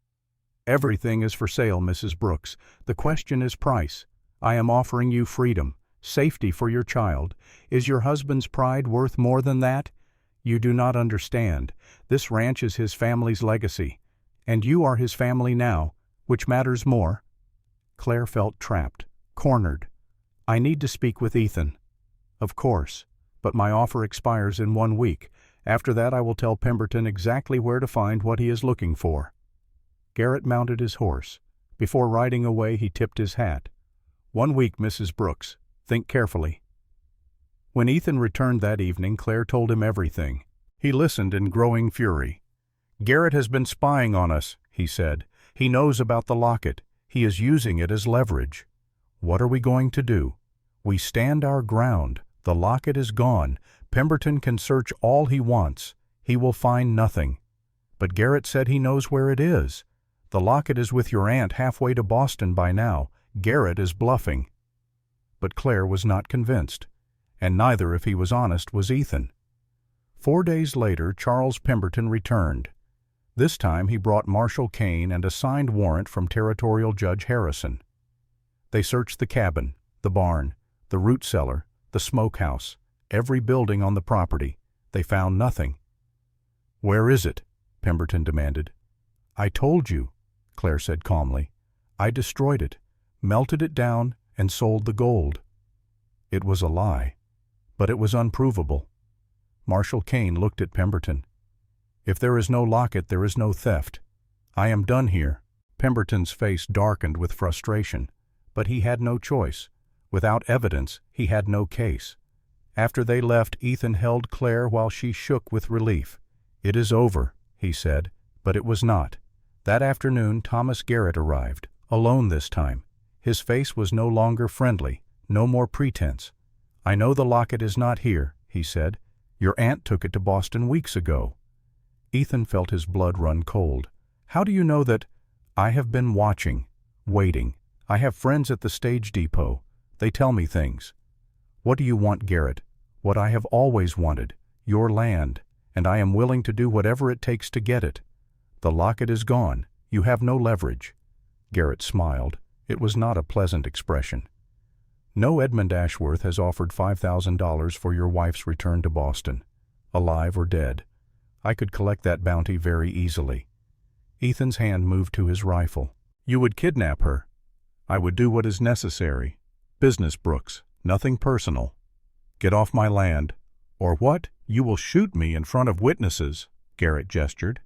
A: "Everything is for sale, Mrs. Brooks. The question is price. I am offering you freedom, safety for your child. Is your husband's pride worth more than that? You do not understand. This ranch is his family's legacy, and you are his family now. Which matters more?" Claire felt trapped, cornered. "I need to speak with Ethan." "Of course, but my offer expires in 1 week. After that I will tell Pemberton exactly where to find what he is looking for." Garrett mounted his horse. Before riding away he tipped his hat. 1 week, Mrs. Brooks. Think carefully." When Ethan returned that evening, Claire told him everything. He listened in growing fury. "Garrett has been spying on us," he said. "He knows about the locket. He is using it as leverage. What are we going to do? We stand our ground. The locket is gone. Pemberton can search all he wants. He will find nothing. But Garrett said he knows where it is. The locket is with your aunt halfway to Boston by now. Garrett is bluffing." But Claire was not convinced, and neither, if he was honest, was Ethan. 4 days later, Charles Pemberton returned. This time he brought Marshal Kane and a signed warrant from Territorial Judge Harrison. They searched the cabin, the barn, the root cellar, the smokehouse, every building on the property. They found nothing. "Where is it?" Pemberton demanded. "I told you," Claire said calmly. "I destroyed it, melted it down, and sold the gold." It was a lie, but it was unprovable. Marshal Kane looked at Pemberton. "If there is no locket, there is no theft. I am done here." Pemberton's face darkened with frustration, but he had no choice. Without evidence, he had no case. After they left, Ethan held Claire while she shook with relief. "It is over," he said, but it was not. That afternoon, Thomas Garrett arrived, alone this time. His face was no longer friendly, no more pretense. "I know the locket is not here," he said. "Your aunt took it to Boston weeks ago." Ethan felt his blood run cold. "How do you know that?" "I have been watching, waiting. I have friends at the stage depot. They tell me things." "What do you want, Garrett?" "What I have always wanted, your land, and I am willing to do whatever it takes to get it. The locket is gone. You have no leverage." Garrett smiled. It was not a pleasant expression. "No Edmund Ashworth has offered $5,000 for your wife's return to Boston, alive or dead. I could collect that bounty very easily." Ethan's hand moved to his rifle. "You would kidnap her." "I would do what is necessary. Business, Brooks, nothing personal. Get off my land." "Or what? You will shoot me in front of witnesses," Garrett gestured.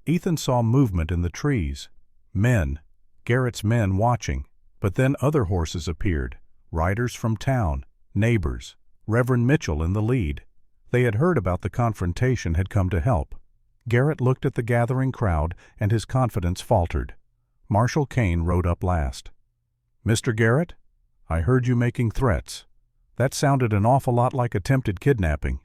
A: Ethan saw movement in the trees. Men. Garrett's men watching. But then other horses appeared, riders from town, neighbors, Reverend Mitchell in the lead. They had heard about the confrontation, had come to help. Garrett looked at the gathering crowd, and his confidence faltered. Marshal Kane rode up last. "Mr. Garrett, I heard you making threats. That sounded an awful lot like attempted kidnapping."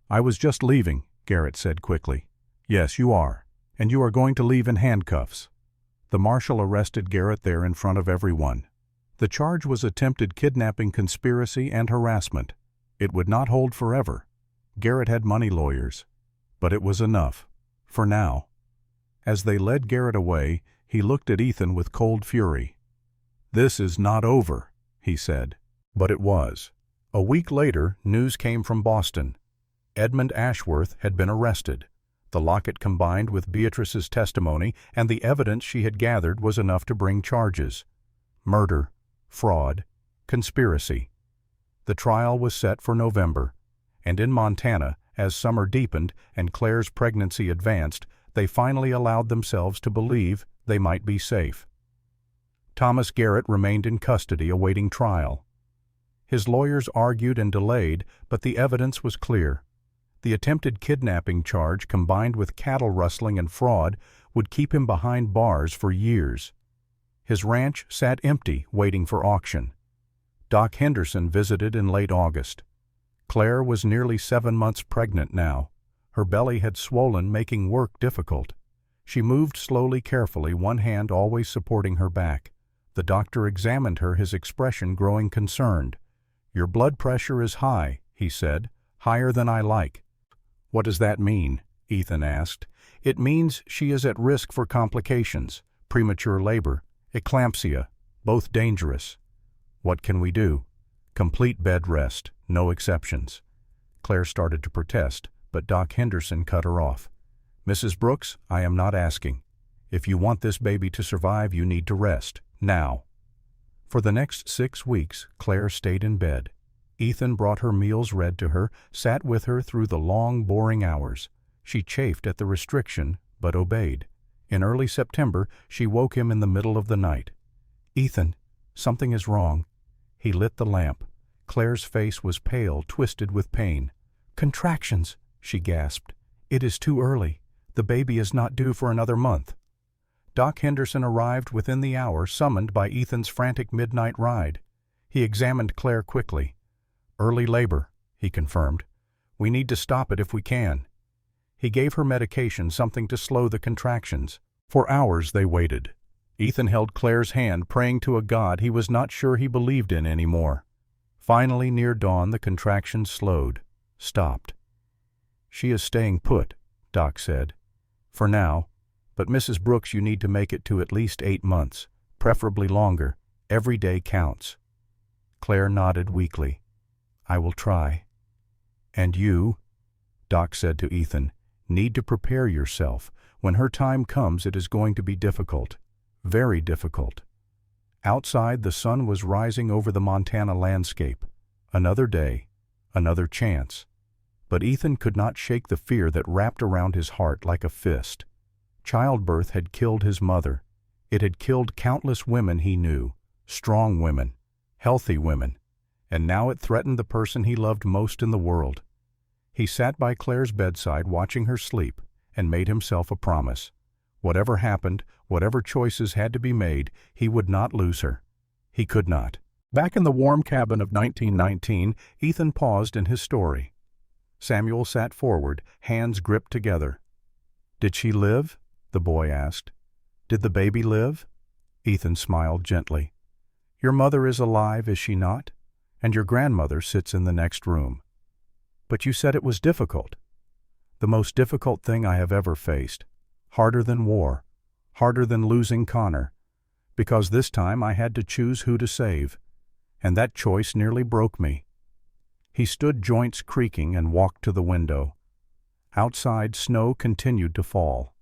A: "I was just leaving," Garrett said quickly. "Yes, you are. And you are going to leave in handcuffs." The marshal arrested Garrett there in front of everyone. The charge was attempted kidnapping, conspiracy, and harassment. It would not hold forever. Garrett had money lawyers. But it was enough. For now. As they led Garrett away, he looked at Ethan with cold fury. "This is not over," he said. But it was. A week later, news came from Boston. Edmund Ashworth had been arrested. The locket combined with Beatrice's testimony and the evidence she had gathered was enough to bring charges. Murder, fraud, conspiracy. The trial was set for November, and in Montana, as summer deepened and Claire's pregnancy advanced, they finally allowed themselves to believe they might be safe. Thomas Garrett remained in custody awaiting trial. His lawyers argued and delayed, but the evidence was clear. The attempted kidnapping charge, combined with cattle rustling and fraud, would keep him behind bars for years. His ranch sat empty, waiting for auction. Doc Henderson visited in late August. Claire was nearly 7 months pregnant now. Her belly had swollen, making work difficult. She moved slowly, carefully, one hand always supporting her back. The doctor examined her, his expression growing concerned. "Your blood pressure is high," he said, "higher than I like." "What does that mean?" Ethan asked. "It means she is at risk for complications, premature labor, eclampsia, both dangerous." "What can we do?" "Complete bed rest, no exceptions." Claire started to protest, but Doc Henderson cut her off. "Mrs. Brooks, I am not asking. If you want this baby to survive, you need to rest, now." For the next 6 weeks, Claire stayed in bed. Ethan brought her meals read to her, sat with her through the long, boring hours. She chafed at the restriction, but obeyed. In early September, she woke him in the middle of the night. "Ethan, something is wrong." He lit the lamp. Claire's face was pale, twisted with pain. "Contractions," she gasped. "It is too early. The baby is not due for another month." Doc Henderson arrived within the hour, summoned by Ethan's frantic midnight ride. He examined Claire quickly. "Early labor," he confirmed. "We need to stop it if we can." He gave her medication, something to slow the contractions. For hours they waited. Ethan held Claire's hand, praying to a God he was not sure he believed in anymore. Finally, near dawn, the contractions slowed, stopped. "She is staying put," Doc said. "For now. But Mrs. Brooks, you need to make it to at least 8 months, preferably longer. Every day counts." Claire nodded weakly. "I will try." "And you," Doc said to Ethan, "need to prepare yourself. When her time comes, it is going to be difficult. Very difficult." Outside, the sun was rising over the Montana landscape. Another day, another chance. But Ethan could not shake the fear that wrapped around his heart like a fist. Childbirth had killed his mother. It had killed countless women he knew, strong women, healthy women, and now it threatened the person he loved most in the world. He sat by Claire's bedside watching her sleep and made himself a promise. Whatever happened, whatever choices had to be made, he would not lose her. He could not. Back in the warm cabin of 1919, Ethan paused in his story. Samuel sat forward, hands gripped together. "Did she live?" the boy asked. "Did the baby live?" Ethan smiled gently. "Your mother is alive, is she not? And your grandmother sits in the next room." "But you said it was difficult." "The most difficult thing I have ever faced. Harder than war. Harder than losing Connor. Because this time I had to choose who to save. And that choice nearly broke me." He stood, joints creaking, and walked to the window. Outside, snow continued to fall.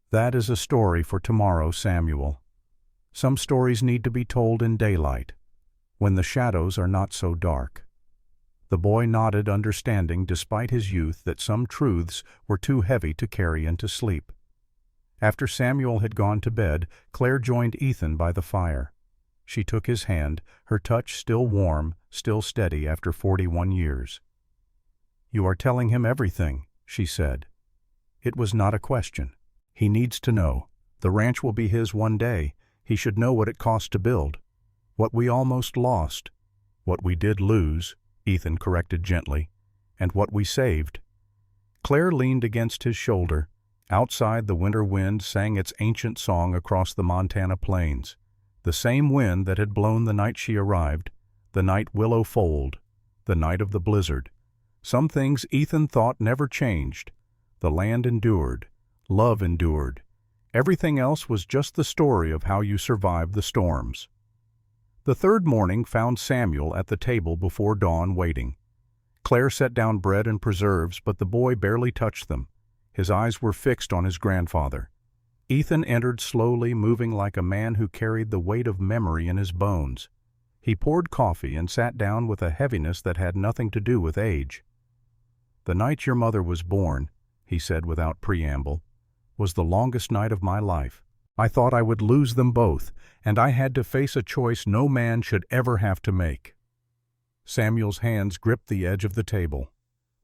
A: "That is a story for tomorrow, Samuel. Some stories need to be told in daylight, when the shadows are not so dark." The boy nodded, understanding, despite his youth, that some truths were too heavy to carry into sleep. After Samuel had gone to bed, Claire joined Ethan by the fire. She took his hand, her touch still warm, still steady after 41 years. "You are telling him everything," she said. It was not a question. He needs to know. The ranch will be his one day. He should know what it cost to build. What we almost lost. What we did lose, Ethan corrected gently. And what we saved. Claire leaned against his shoulder. Outside, the winter wind sang its ancient song across the Montana plains. The same wind that had blown the night she arrived, the night Willow foaled, the night of the blizzard. Some things Ethan thought never changed. The land endured. Love endured. Everything else was just the story of how you survived the storms. The third morning found Samuel at the table before dawn waiting. Claire set down bread and preserves, but the boy barely touched them. His eyes were fixed on his grandfather. Ethan entered slowly, moving like a man who carried the weight of memory in his bones. He poured coffee and sat down with a heaviness that had nothing to do with age. "The night your mother was born," he said without preamble, "was the longest night of my life. I thought I would lose them both, and I had to face a choice no man should ever have to make." Samuel's hands gripped the edge of the table.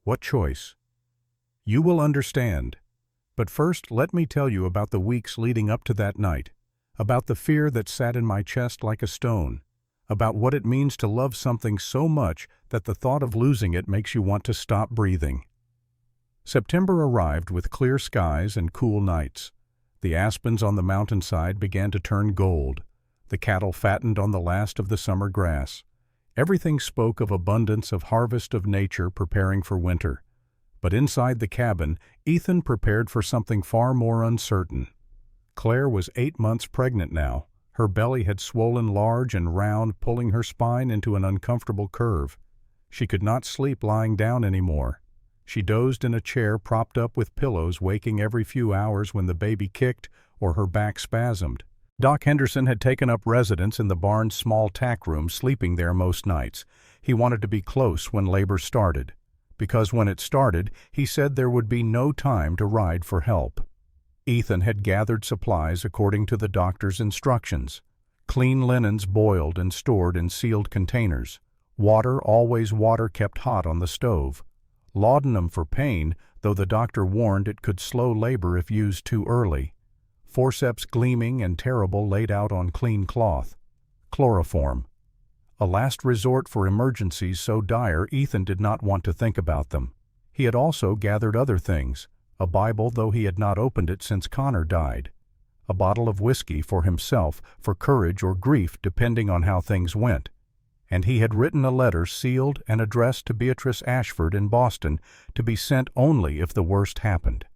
A: "What choice?" "You will understand. But first let me tell you about the weeks leading up to that night, about the fear that sat in my chest like a stone, about what it means to love something so much that the thought of losing it makes you want to stop breathing." September arrived with clear skies and cool nights. The aspens on the mountainside began to turn gold. The cattle fattened on the last of the summer grass. Everything spoke of abundance, of harvest of nature preparing for winter. But inside the cabin, Ethan prepared for something far more uncertain. Claire was 8 months pregnant now. Her belly had swollen large and round, pulling her spine into an uncomfortable curve. She could not sleep lying down anymore. She dozed in a chair propped up with pillows, waking every few hours when the baby kicked or her back spasmed. Doc Henderson had taken up residence in the barn's small tack room, sleeping there most nights. He wanted to be close when labor started, because when it started, he said there would be no time to ride for help. Ethan had gathered supplies according to the doctor's instructions. Clean linens boiled and stored in sealed containers. Water, always water kept hot on the stove. Laudanum for pain, though the doctor warned it could slow labor if used too early. Forceps gleaming and terrible laid out on clean cloth. Chloroform. A last resort for emergencies so dire Ethan did not want to think about them. He had also gathered other things. A Bible, though he had not opened it since Connor died. A bottle of whiskey for himself, for courage or grief depending on how things went. And he had written a letter sealed and addressed to Beatrice Ashford in Boston to be sent only if the worst happened.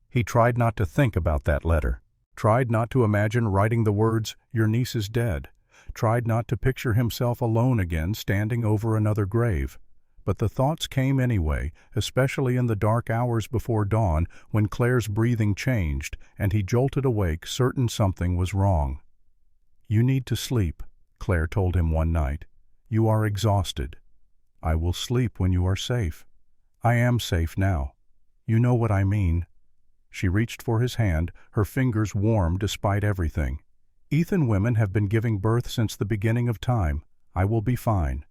A: He tried not to think about that letter, tried not to imagine writing the words, "Your niece is dead," tried not to picture himself alone again standing over another grave. But the thoughts came anyway, especially in the dark hours before dawn when Claire's breathing changed and he jolted awake, certain something was wrong. "You need to sleep," Claire told him one night. "You are exhausted." "I will sleep when you are safe." "I am safe now. You know what I mean." She reached for his hand, her fingers warm despite everything. "Ethan, women have been giving birth since the beginning of time. I will be fine."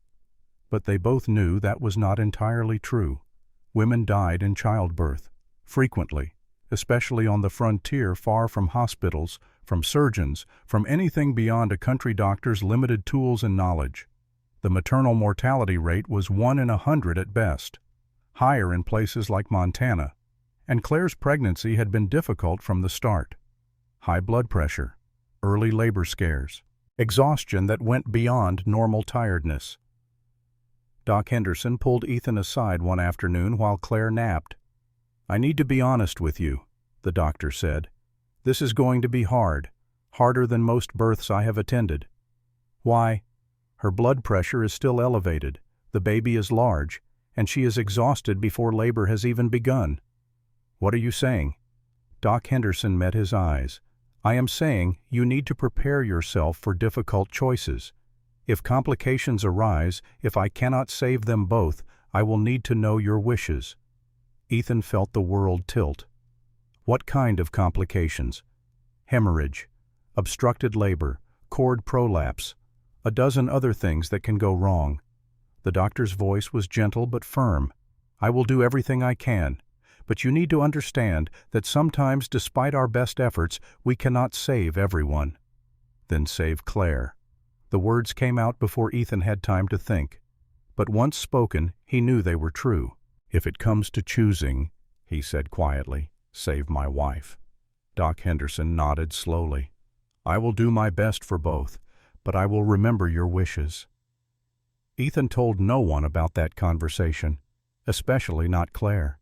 A: But they both knew that was not entirely true. Women died in childbirth, frequently, especially on the frontier far from hospitals, from surgeons, from anything beyond a country doctor's limited tools and knowledge. The maternal mortality rate was 1 in 100 at best, higher in places like Montana, and Claire's pregnancy had been difficult from the start. High blood pressure, early labor scares, exhaustion that went beyond normal tiredness. Doc Henderson pulled Ethan aside one afternoon while Claire napped. "I need to be honest with you," the doctor said. "This is going to be hard, harder than most births I have attended." "Why?" "Her blood pressure is still elevated, the baby is large, and she is exhausted before labor has even begun." "What are you saying?" Doc Henderson met his eyes. "I am saying you need to prepare yourself for difficult choices. If complications arise, if I cannot save them both, I will need to know your wishes." Ethan felt the world tilt. What kind of complications? Hemorrhage, obstructed labor, cord prolapse, A dozen other things that can go wrong. The doctor's voice was gentle but firm. I will do everything I can, but you need to understand that sometimes, despite our best efforts, we cannot save everyone. Then save Claire. The words came out before Ethan had time to think. But once spoken, he knew they were true. If it comes to choosing, he said quietly, save my wife. Doc Henderson nodded slowly. I will do my best for both, but I will remember your wishes. Ethan told no one about that conversation, especially not Claire.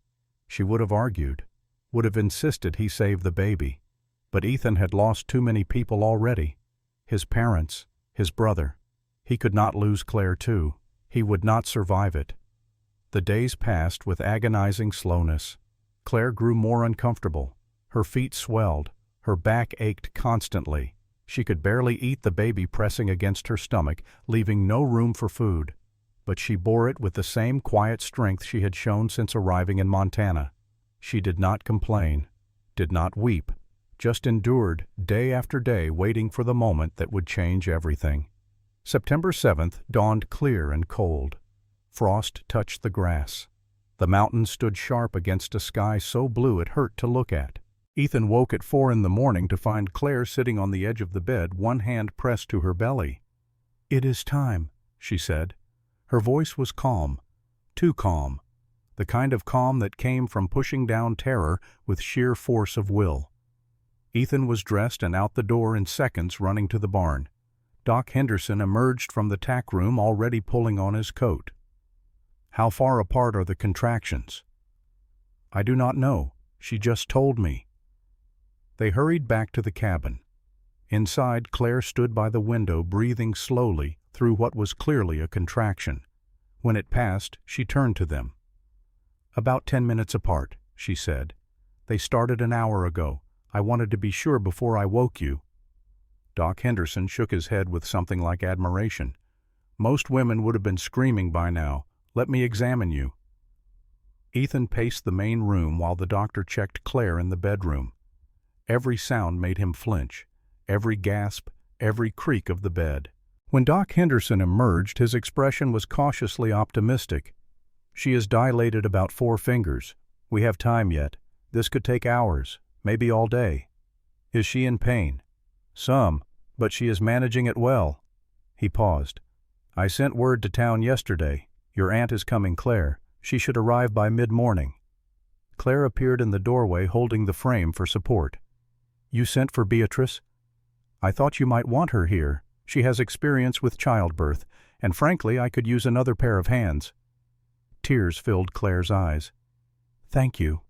A: She would have argued, would have insisted he save the baby. But Ethan had lost too many people already. His parents, his brother. He could not lose Claire too. He would not survive it. The days passed with agonizing slowness. Claire grew more uncomfortable. Her feet swelled. Her back ached constantly. She could barely eat, the baby pressing against her stomach, leaving no room for food. But she bore it with the same quiet strength she had shown since arriving in Montana. She did not complain, did not weep, just endured day after day, waiting for the moment that would change everything. September 7th dawned clear and cold. Frost touched the grass. The mountains stood sharp against a sky so blue it hurt to look at. Ethan woke at 4 in the morning to find Claire sitting on the edge of the bed, one hand pressed to her belly. "It is time," she said. Her voice was calm, too calm, the kind of calm that came from pushing down terror with sheer force of will. Ethan was dressed and out the door in seconds, running to the barn. Doc Henderson emerged from the tack room, already pulling on his coat. "How far apart are the contractions?" "I do not know. She just told me." They hurried back to the cabin. Inside, Claire stood by the window, breathing slowly through what was clearly a contraction. When it passed, she turned to them. "About 10 minutes apart," she said. "They started an hour ago. I wanted to be sure before I woke you." Doc Henderson shook his head with something like admiration. "Most women would have been screaming by now. Let me examine you." Ethan paced the main room while the doctor checked Claire in the bedroom. Every sound made him flinch, every gasp, every creak of the bed. When Doc Henderson emerged, his expression was cautiously optimistic. "She is dilated about 4 fingers. We have time yet. This could take hours, maybe all day." "Is she in pain?" "Some, but she is managing it well." He paused. "I sent word to town yesterday. Your aunt is coming, Claire. She should arrive by mid-morning." Claire appeared in the doorway, holding the frame for support. "You sent for Beatrice?" "I thought you might want her here. She has experience with childbirth, and frankly, I could use another pair of hands." Tears filled Claire's eyes. "Thank you."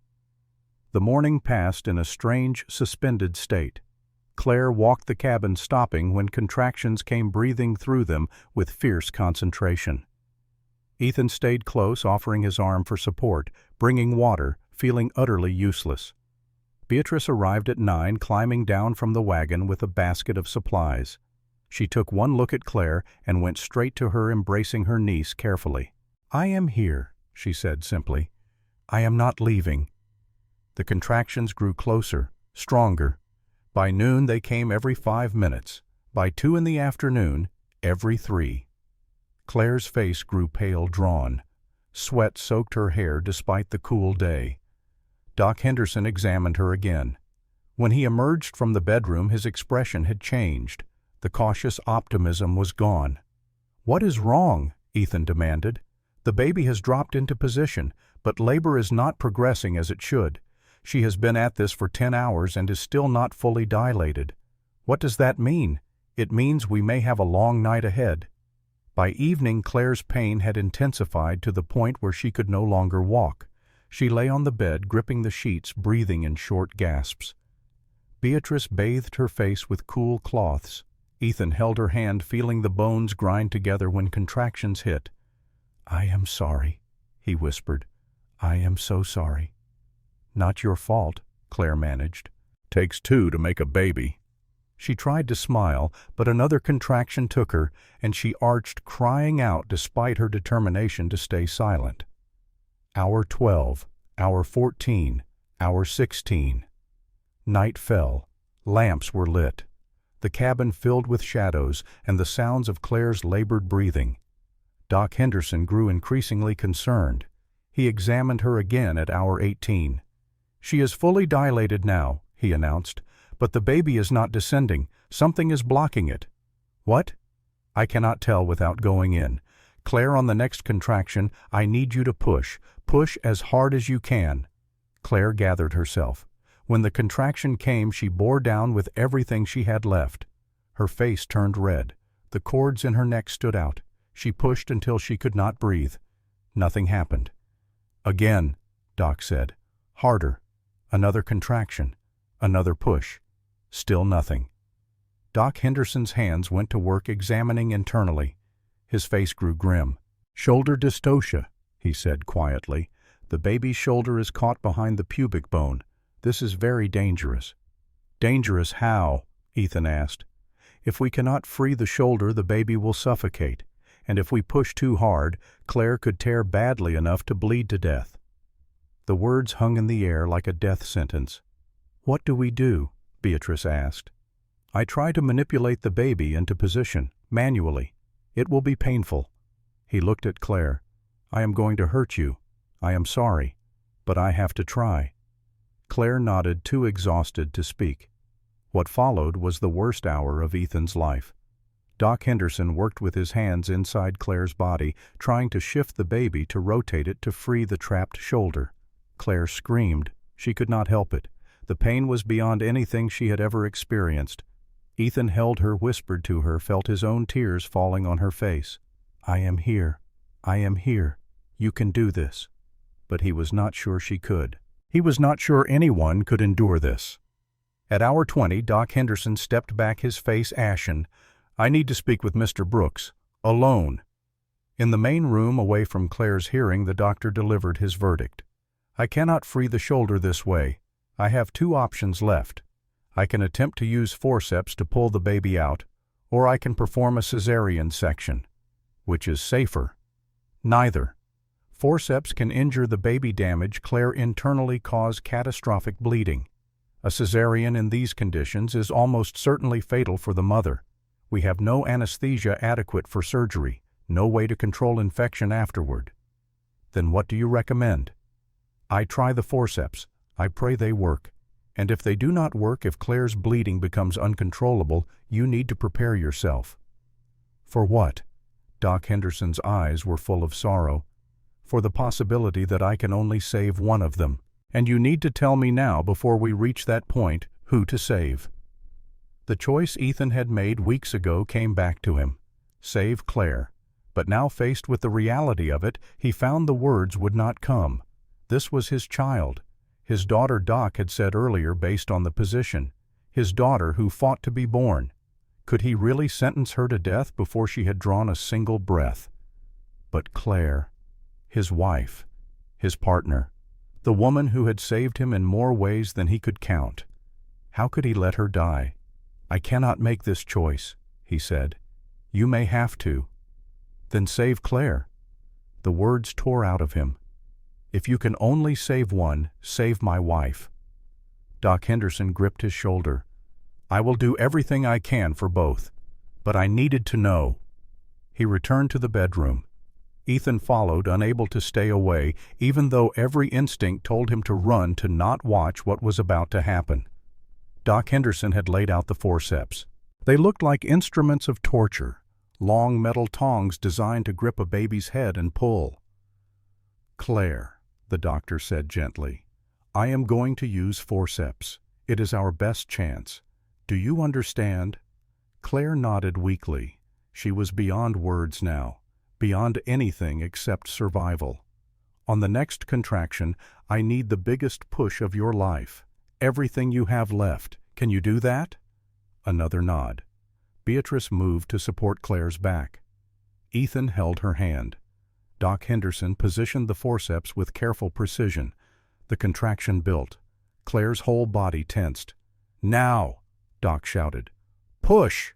A: The morning passed in a strange, suspended state. Claire walked the cabin, stopping when contractions came breathing through them with fierce concentration. Ethan stayed close, offering his arm for support, bringing water, feeling utterly useless. Beatrice arrived at 9, climbing down from the wagon with a basket of supplies. She took one look at Claire and went straight to her, embracing her niece carefully. "I am here," she said simply. "I am not leaving." The contractions grew closer, stronger. By noon they came every 5 minutes. By 2 in the afternoon, every 3. Claire's face grew pale, drawn. Sweat soaked her hair despite the cool day. Doc Henderson examined her again. When he emerged from the bedroom, his expression had changed. The cautious optimism was gone. "What is wrong?" Ethan demanded. "The baby has dropped into position, but labor is not progressing as it should. She has been at this for 10 hours and is still not fully dilated. What does that mean? It means we may have a long night ahead." By evening, Claire's pain had intensified to the point where she could no longer walk. She lay on the bed, gripping the sheets, breathing in short gasps. Beatrice bathed her face with cool cloths. Ethan held her hand, feeling the bones grind together when contractions hit. "I am sorry," he whispered. "I am so sorry." "Not your fault," Claire managed. "Takes 2 to make a baby." She tried to smile, but another contraction took her, and she arched, crying out despite her determination to stay silent. Hour 12, hour 14, hour 16. Night fell. Lamps were lit. the cabin filled with shadows and the sounds of Claire's labored breathing. Doc Henderson grew increasingly concerned. He examined her again at hour 18. "She is fully dilated now," he announced, "but the baby is not descending. Something is blocking it." "What?" "I cannot tell without going in. Claire, on the next contraction, I need you to push. Push as hard as you can." Claire gathered herself. When the contraction came, she bore down with everything she had left. Her face turned red. The cords in her neck stood out. She pushed until she could not breathe. Nothing happened. "Again," Doc said. "Harder." Another contraction. Another push. Still nothing. Doc Henderson's hands went to work examining internally. His face grew grim. "Shoulder dystocia," he said quietly. "The baby's shoulder is caught behind the pubic bone. This is very dangerous." "Dangerous how?" Ethan asked. "If we cannot free the shoulder, the baby will suffocate. And if we push too hard, Claire could tear badly enough to bleed to death." The words hung in the air like a death sentence. "What do we do?" Beatrice asked. "I try to manipulate the baby into position, manually. It will be painful." He looked at Claire. "I am going to hurt you. I am sorry. But I have to try." Claire nodded, too exhausted to speak. What followed was the worst hour of Ethan's life. Doc Henderson worked with his hands inside Claire's body, trying to shift the baby to rotate it to free the trapped shoulder. Claire screamed. She could not help it. The pain was beyond anything she had ever experienced. Ethan held her, whispered to her, felt his own tears falling on her face. "I am here. I am here. You can do this." But he was not sure she could. He was not sure anyone could endure this. At hour 20, Doc Henderson stepped back, his face ashen. "I need to speak with Mr. Brooks. Alone." In the main room, away from Claire's hearing, the doctor delivered his verdict. "I cannot free the shoulder this way. I have two options left. I can attempt to use forceps to pull the baby out, or I can perform a cesarean section. Which is safer?" "Neither. Forceps can injure the baby, damage Claire internally, cause catastrophic bleeding. A cesarean in these conditions is almost certainly fatal for the mother. We have no anesthesia adequate for surgery, no way to control infection afterward." "Then what do you recommend?" "I try the forceps. I pray they work. And if they do not work, if Claire's bleeding becomes uncontrollable, you need to prepare yourself." "For what?" Doc Henderson's eyes were full of sorrow. "For the possibility that I can only save one of them. And you need to tell me now, before we reach that point, who to save." The choice Ethan had made weeks ago came back to him. Save Claire. But now, faced with the reality of it, he found the words would not come. This was his child. His daughter, Doc had said earlier, based on the position. His daughter who fought to be born. Could he really sentence her to death before she had drawn a single breath? But Claire, his wife, his partner, the woman who had saved him in more ways than he could count. How could he let her die? "I cannot make this choice," he said. "You may have to." "Then save Claire." The words tore out of him. "If you can only save one, save my wife." Doc Henderson gripped his shoulder. "I will do everything I can for both. But I needed to know." He returned to the bedroom. Ethan followed, unable to stay away, even though every instinct told him to run, to not watch what was about to happen. Doc Henderson had laid out the forceps. They looked like instruments of torture, long metal tongs designed to grip a baby's head and pull. "Claire," the doctor said gently, "I am going to use forceps. It is our best chance. Do you understand?" Claire nodded weakly. She was beyond words now, beyond anything except survival. "On the next contraction, I need the biggest push of your life. Everything you have left. Can you do that?" Another nod. Beatrice moved to support Claire's back. Ethan held her hand. Doc Henderson positioned the forceps with careful precision. The contraction built. Claire's whole body tensed. "Now!" Doc shouted. "Push!"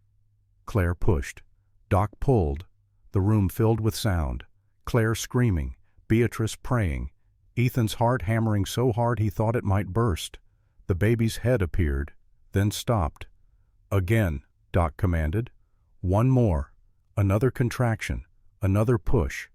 A: Claire pushed. Doc pulled. The room filled with sound. Claire screaming. Beatrice praying. Ethan's heart hammering so hard he thought it might burst. The baby's head appeared, then stopped. Again, Doc commanded. One more. Another contraction. Another push.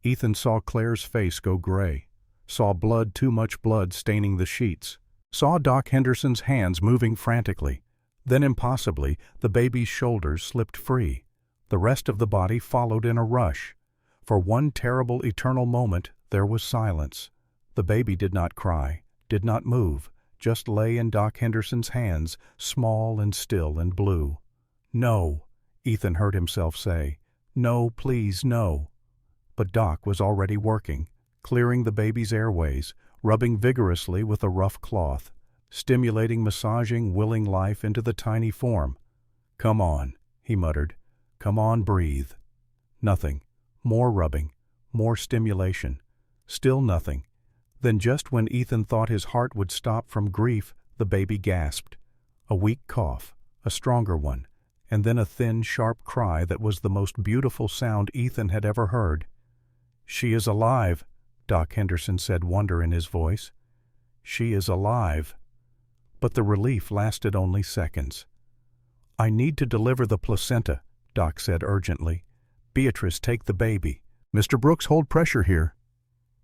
A: Ethan saw Claire's face go gray. Saw blood, too much blood, staining the sheets. Saw Doc Henderson's hands moving frantically. Then impossibly, the baby's shoulders slipped free. The rest of the body followed in a rush. For one terrible eternal moment, there was silence. The baby did not cry, did not move, just lay in Doc Henderson's hands, small and still and blue. "No," Ethan heard himself say. "No, please, no." But Doc was already working, clearing the baby's airways, rubbing vigorously with a rough cloth, stimulating, massaging, willing life into the tiny form. "Come on," he muttered. "Come on, breathe." Nothing. More rubbing. More stimulation. Still nothing. Then just when Ethan thought his heart would stop from grief, the baby gasped. A weak cough, a stronger one, and then a thin, sharp cry that was the most beautiful sound Ethan had ever heard. "She is alive," Doc Henderson said, wonder in his voice. "She is alive." But the relief lasted only seconds. "I need to deliver the placenta," Doc said urgently. "Beatrice, take the baby. Mr. Brooks, hold pressure here."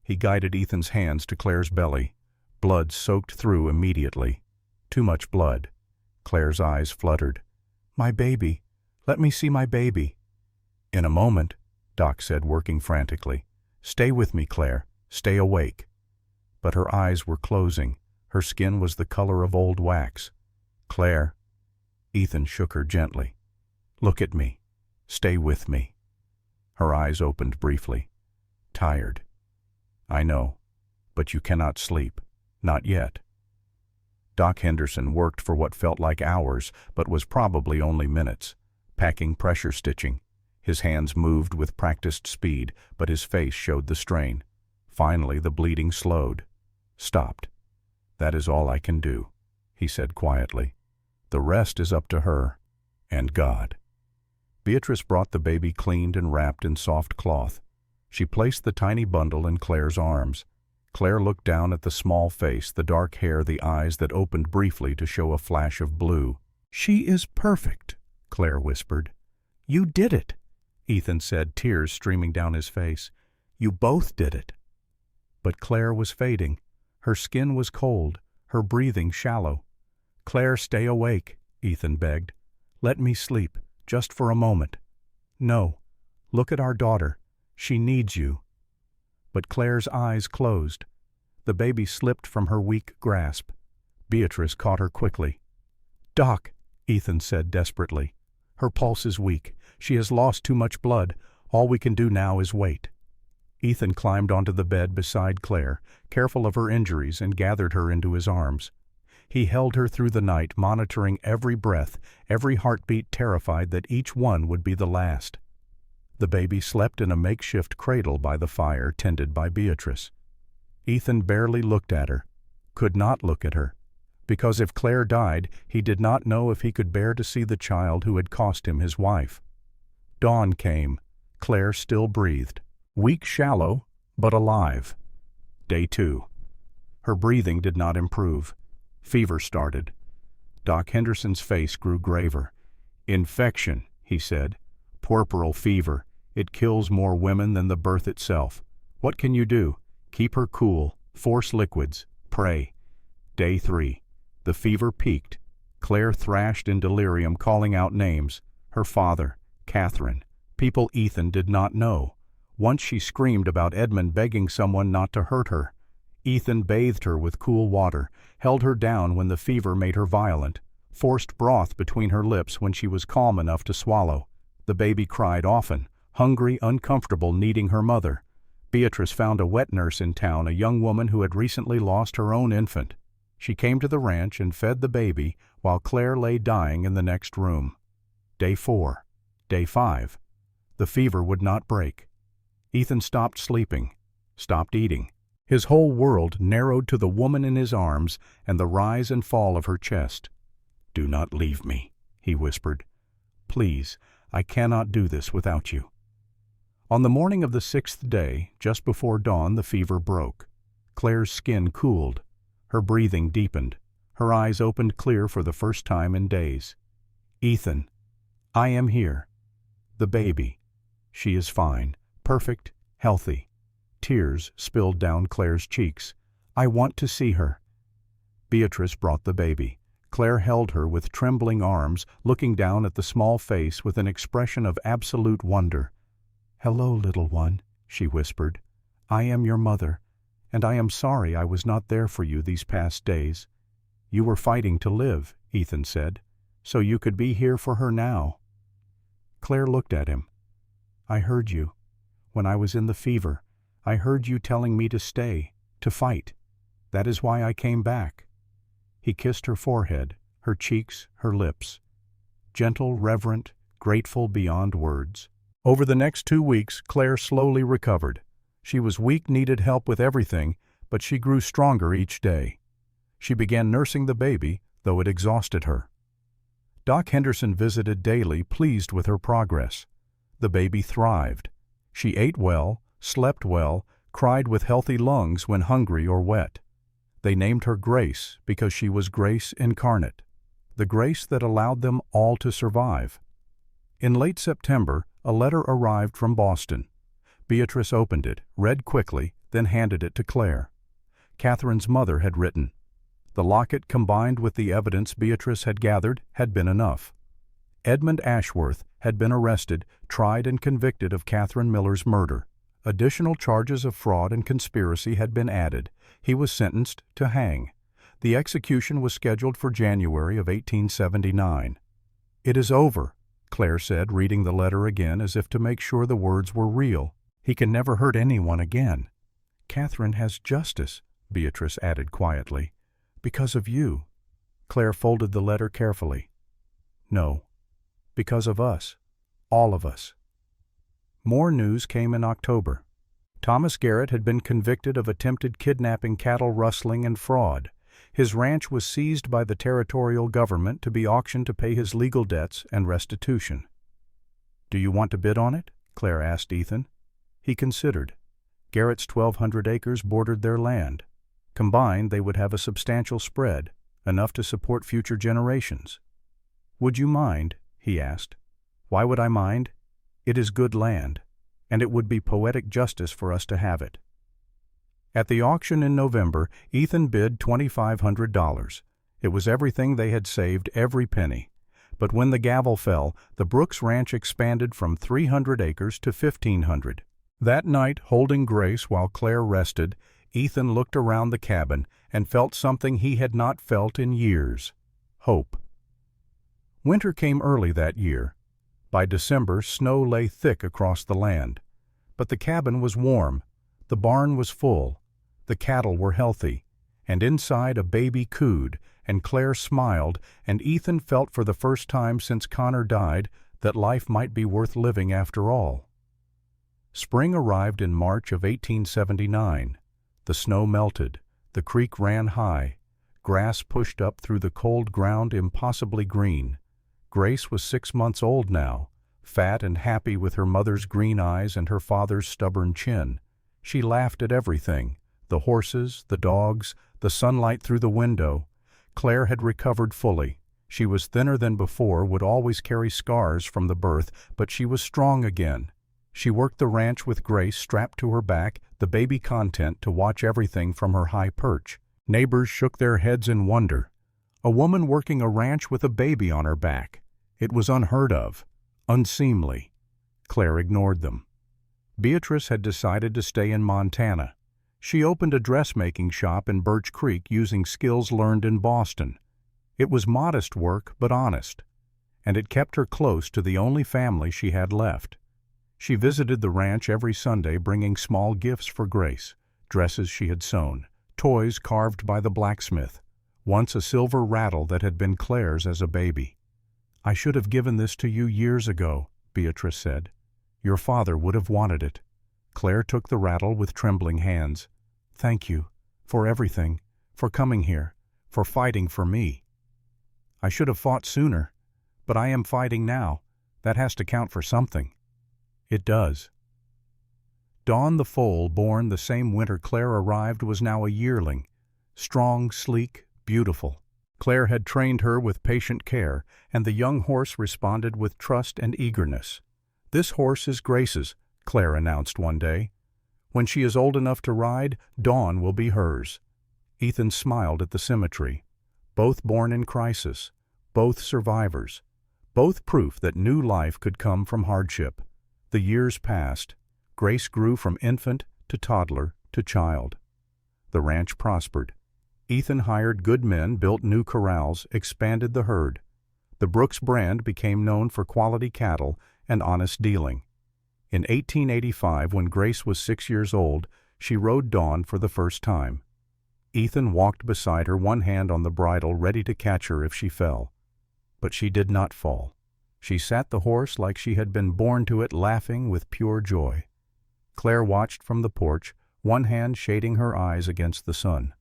A: He guided Ethan's hands to Claire's belly. Blood soaked through immediately. Too much blood. Claire's eyes fluttered. "My baby. Let me see my baby." "In a moment," Doc said, working frantically. "Stay with me, Claire. Stay awake." But her eyes were closing. Her skin was the color of old wax. "Claire." Ethan shook her gently. "Look at me. Stay with me." Her eyes opened briefly. "Tired. I know. But you cannot sleep. Not yet." Doc Henderson worked for what felt like hours, but was probably only minutes, packing pressure stitching. His hands moved with practiced speed, but his face showed the strain. Finally, the bleeding slowed. Stopped. "That is all I can do," he said quietly. "The rest is up to her and God." Beatrice brought the baby cleaned and wrapped in soft cloth. She placed the tiny bundle in Claire's arms. Claire looked down at the small face, the dark hair, the eyes that opened briefly to show a flash of blue. "She is perfect," Claire whispered. "You did it," Ethan said, tears streaming down his face. "You both did it." But Claire was fading. Her skin was cold, her breathing shallow. "Claire, stay awake," Ethan begged. "Let me sleep, just for a moment." "No. Look at our daughter. She needs you." But Claire's eyes closed. The baby slipped from her weak grasp. Beatrice caught her quickly. "Doc," Ethan said desperately. "Her pulse is weak. She has lost too much blood. All we can do now is wait." Ethan climbed onto the bed beside Claire, careful of her injuries, and gathered her into his arms. He held her through the night, monitoring every breath, every heartbeat, terrified that each one would be the last. The baby slept in a makeshift cradle by the fire, tended by Beatrice. Ethan barely looked at her, could not look at her, because if Claire died, he did not know if he could bear to see the child who had cost him his wife. Dawn came. Claire still breathed. Weak, shallow, but alive. Day 2. Her breathing did not improve. Fever started. Doc Henderson's face grew graver. "Infection," he said. "Puerperal fever. It kills more women than the birth itself. What can you do? Keep her cool. Force liquids. Pray." Day 3. The fever peaked. Claire thrashed in delirium, calling out names. Her father, Catherine. People Ethan did not know. Once she screamed about Edmund begging someone not to hurt her. Ethan bathed her with cool water, held her down when the fever made her violent, forced broth between her lips when she was calm enough to swallow. The baby cried often, hungry, uncomfortable, needing her mother. Beatrice found a wet nurse in town, a young woman who had recently lost her own infant. She came to the ranch and fed the baby while Claire lay dying in the next room. Day 4. Day 5. The fever would not break. Ethan stopped sleeping, stopped eating. His whole world narrowed to the woman in his arms and the rise and fall of her chest. "Do not leave me," he whispered. "Please, I cannot do this without you." On the morning of the 6th day, just before dawn, the fever broke. Claire's skin cooled. Her breathing deepened. Her eyes opened clear for the first time in days. "Ethan," I am here. The baby. She is fine, perfect, healthy. Tears spilled down Claire's cheeks. I want to see her. Beatrice brought the baby. Claire held her with trembling arms, looking down at the small face with an expression of absolute wonder. Hello, little one, she whispered. I am your mother, and I am sorry I was not there for you these past days. You were fighting to live, Ethan said, so you could be here for her now. Claire looked at him. I heard you. When I was in the fever, I heard you telling me to stay, to fight. That is why I came back. He kissed her forehead, her cheeks, her lips. Gentle, reverent, grateful beyond words. Over the next 2 weeks, Claire slowly recovered. She was weak, needed help with everything, but she grew stronger each day. She began nursing the baby, though it exhausted her. Doc Henderson visited daily, pleased with her progress. The baby thrived. She ate well, slept well, cried with healthy lungs when hungry or wet. They named her Grace because she was grace incarnate, the grace that allowed them all to survive. In late September, a letter arrived from Boston. Beatrice opened it, read quickly, then handed it to Claire. Catherine's mother had written. The locket, combined with the evidence Beatrice had gathered, had been enough. Edmund Ashworth had been arrested, tried and convicted of Catherine Miller's murder. Additional charges of fraud and conspiracy had been added. He was sentenced to hang. The execution was scheduled for January of 1879. It is over, Claire said, reading the letter again as if to make sure the words were real. He can never hurt anyone again. Catherine has justice, Beatrice added quietly. Because of you. Claire folded the letter carefully. No. Because of us. All of us. More news came in October. Thomas Garrett had been convicted of attempted kidnapping, cattle rustling, and fraud. His ranch was seized by the territorial government to be auctioned to pay his legal debts and restitution. Do you want to bid on it? Claire asked Ethan. He considered. Garrett's 1,200 acres bordered their land. Combined, they would have a substantial spread, enough to support future generations. Would you mind? He asked. Why would I mind? It is good land, and it would be poetic justice for us to have it. At the auction in November, Ethan bid $2,500. It was everything they had saved, every penny. But when the gavel fell, the Brooks Ranch expanded from 300 acres to 1,500. That night, holding Grace while Claire rested, Ethan looked around the cabin and felt something he had not felt in years: hope. Winter came early that year. By December, snow lay thick across the land. But the cabin was warm, the barn was full, the cattle were healthy, and inside a baby cooed, and Claire smiled, and Ethan felt for the first time since Connor died that life might be worth living after all. Spring arrived in March of 1879. The snow melted, the creek ran high, grass pushed up through the cold ground impossibly green. Grace was 6 months old now, fat and happy with her mother's green eyes and her father's stubborn chin. She laughed at everything, the horses, the dogs, the sunlight through the window. Claire had recovered fully. She was thinner than before, would always carry scars from the birth, but she was strong again. She worked the ranch with Grace strapped to her back, the baby content to watch everything from her high perch. Neighbors shook their heads in wonder. A woman working a ranch with a baby on her back. It was unheard of, unseemly. Claire ignored them. Beatrice had decided to stay in Montana. She opened a dressmaking shop in Birch Creek using skills learned in Boston. It was modest work, but honest, and it kept her close to the only family she had left. She visited the ranch every Sunday, bringing small gifts for Grace, dresses she had sewn, toys carved by the blacksmith, once a silver rattle that had been Claire's as a baby. I should have given this to you years ago, Beatrice said. Your father would have wanted it. Claire took the rattle with trembling hands. Thank you, for everything, for coming here, for fighting for me. I should have fought sooner, but I am fighting now. That has to count for something. It does. Dawn the foal, born the same winter Claire arrived, was now a yearling. Strong, sleek, beautiful. Claire had trained her with patient care, and the young horse responded with trust and eagerness. "This horse is Grace's," Claire announced one day. "When she is old enough to ride, Dawn will be hers." Ethan smiled at the symmetry. Both born in crisis, both survivors, both proof that new life could come from hardship. The years passed. Grace grew from infant to toddler to child. The ranch prospered. Ethan hired good men, built new corrals, expanded the herd. The Brooks brand became known for quality cattle and honest dealing. In 1885, when Grace was 6 years old, she rode Dawn for the first time. Ethan walked beside her, one hand on the bridle, ready to catch her if she fell. But she did not fall. She sat the horse like she had been born to it, laughing with pure joy. Claire watched from the porch, one hand shading her eyes against the sun.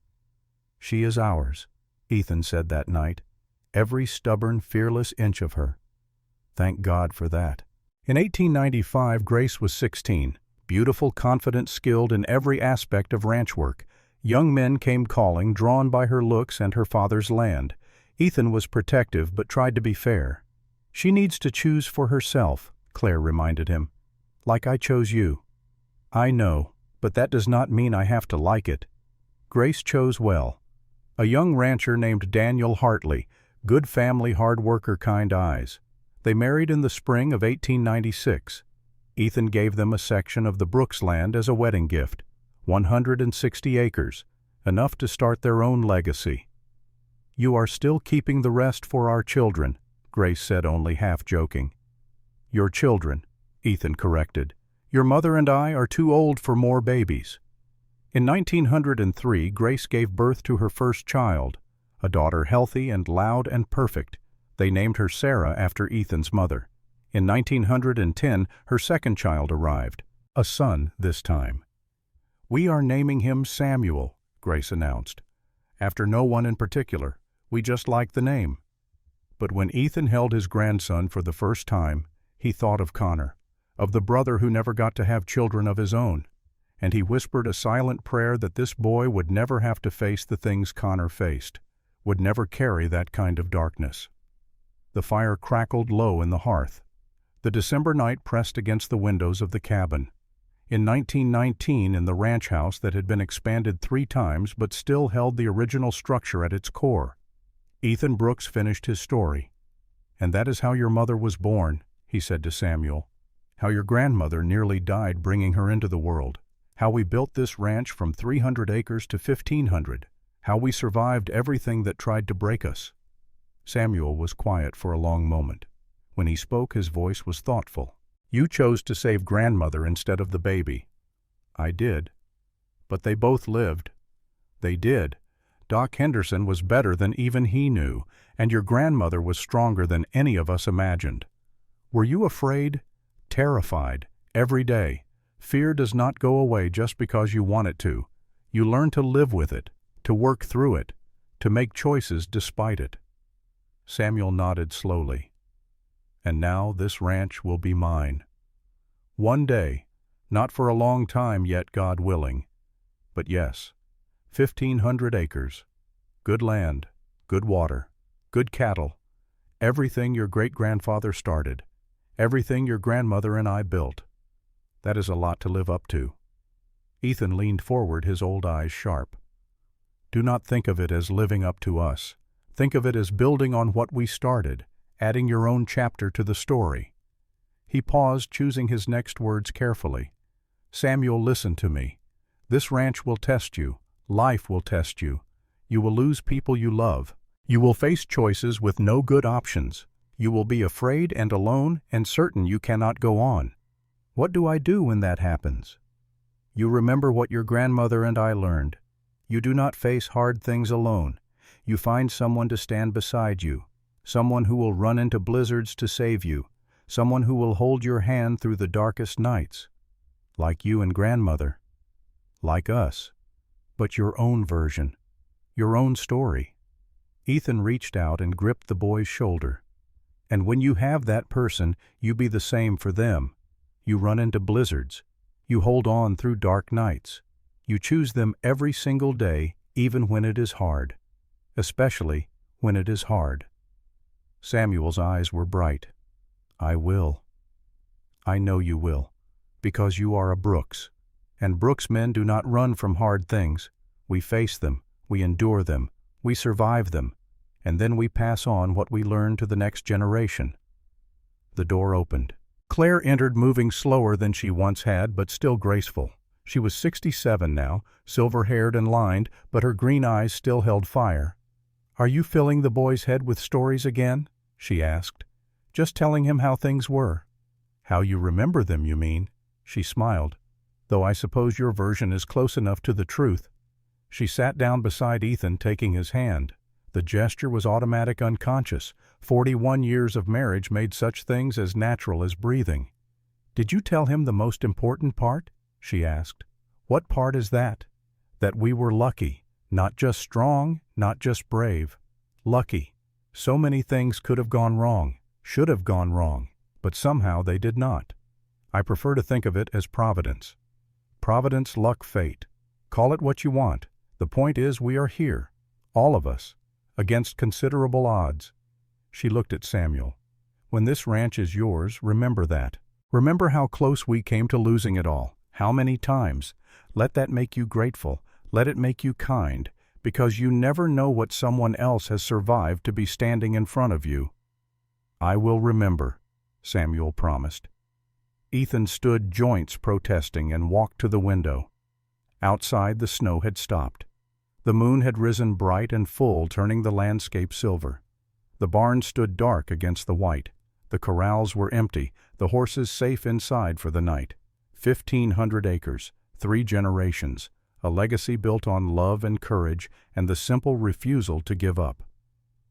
A: "She is ours," Ethan said that night. "Every stubborn, fearless inch of her. Thank God for that." In 1895, Grace was 16, beautiful, confident, skilled in every aspect of ranch work. Young men came calling, drawn by her looks and her father's land. Ethan was protective but tried to be fair. "She needs to choose for herself," Claire reminded him. "Like I chose you." "I know, but that does not mean I have to like it." Grace chose well. A young rancher named Daniel Hartley, good family, hard worker, kind eyes. They married in the spring of 1896. Ethan gave them a section of the Brooks land as a wedding gift, 160 acres, enough to start their own legacy. "You are still keeping the rest for our children," Grace said, only half joking. "Your children," Ethan corrected. "Your mother and I are too old for more babies." In 1903, Grace gave birth to her first child, a daughter healthy and loud and perfect. They named her Sarah after Ethan's mother. In 1910, her second child arrived, a son this time. "We are naming him Samuel," Grace announced. "After no one in particular. We just like the name." But when Ethan held his grandson for the first time, he thought of Connor, of the brother who never got to have children of his own, and he whispered a silent prayer that this boy would never have to face the things Connor faced, would never carry that kind of darkness. The fire crackled low in the hearth. The December night pressed against the windows of the cabin. In 1919, in the ranch house that had been expanded 3 times but still held the original structure at its core, Ethan Brooks finished his story. "And that is how your mother was born," he said to Samuel. "How your grandmother nearly died bringing her into the world. How we built this ranch from 300 acres to 1,500. How we survived everything that tried to break us." Samuel was quiet for a long moment. When he spoke, his voice was thoughtful. "You chose to save grandmother instead of the baby." "I did. But they both lived." "They did. Doc Henderson was better than even he knew, and your grandmother was stronger than any of us imagined. Were you afraid?" "Terrified. Every day. Fear does not go away just because you want it to. You learn to live with it, to work through it, to make choices despite it." Samuel nodded slowly. "And now this ranch will be mine. One day, not for a long time yet, God willing. But yes, 1,500 acres, good land, good water, good cattle, everything your great-grandfather started, everything your grandmother and I built. That is a lot to live up to." Ethan leaned forward, his old eyes sharp. "Do not think of it as living up to us. Think of it as building on what we started, adding your own chapter to the story." He paused, choosing his next words carefully. "Samuel, listen to me. This ranch will test you. Life will test you. You will lose people you love. You will face choices with no good options. You will be afraid and alone and certain you cannot go on. What do I do when that happens? You remember what your grandmother and I learned. You do not face hard things alone. You find someone to stand beside you, someone who will run into blizzards to save you, someone who will hold your hand through the darkest nights. Like you and grandmother. Like us. But your own version. Your own story." Ethan reached out and gripped the boy's shoulder. "And when you have that person, you be the same for them. You run into blizzards. You hold on through dark nights. You choose them every single day, even when it is hard. Especially when it is hard." Samuel's eyes were bright. "I will. I know you will, because you are a Brooks. And Brooks men do not run from hard things. We face them, we endure them, we survive them, and then we pass on what we learn to the next generation." The door opened. Claire entered, moving slower than she once had, but still graceful. She was 67 now, silver-haired and lined, but her green eyes still held fire. "Are you filling the boy's head with stories again?" she asked. "Just telling him how things were?" "How you remember them, you mean?" She smiled. "Though I suppose your version is close enough to the truth." She sat down beside Ethan, taking his hand. The gesture was automatic, unconscious. 41 years of marriage made such things as natural as breathing. "Did you tell him the most important part?" she asked. "What part is that?" "That we were lucky. Not just strong, not just brave. Lucky. So many things could have gone wrong, should have gone wrong, but somehow they did not. I prefer to think of it as providence. Providence, luck, fate. Call it what you want. The point is we are here, all of us, against considerable odds." She looked at Samuel. "When this ranch is yours, remember that. Remember how close we came to losing it all. How many times? Let that make you grateful. Let it make you kind, because you never know what someone else has survived to be standing in front of you." "I will remember," Samuel promised. Ethan stood, joints protesting, and walked to the window. Outside, the snow had stopped. The moon had risen bright and full, turning the landscape silver. The barn stood dark against the white. The corrals were empty, the horses safe inside for the night. 1,500 acres, 3 generations, a legacy built on love and courage and the simple refusal to give up.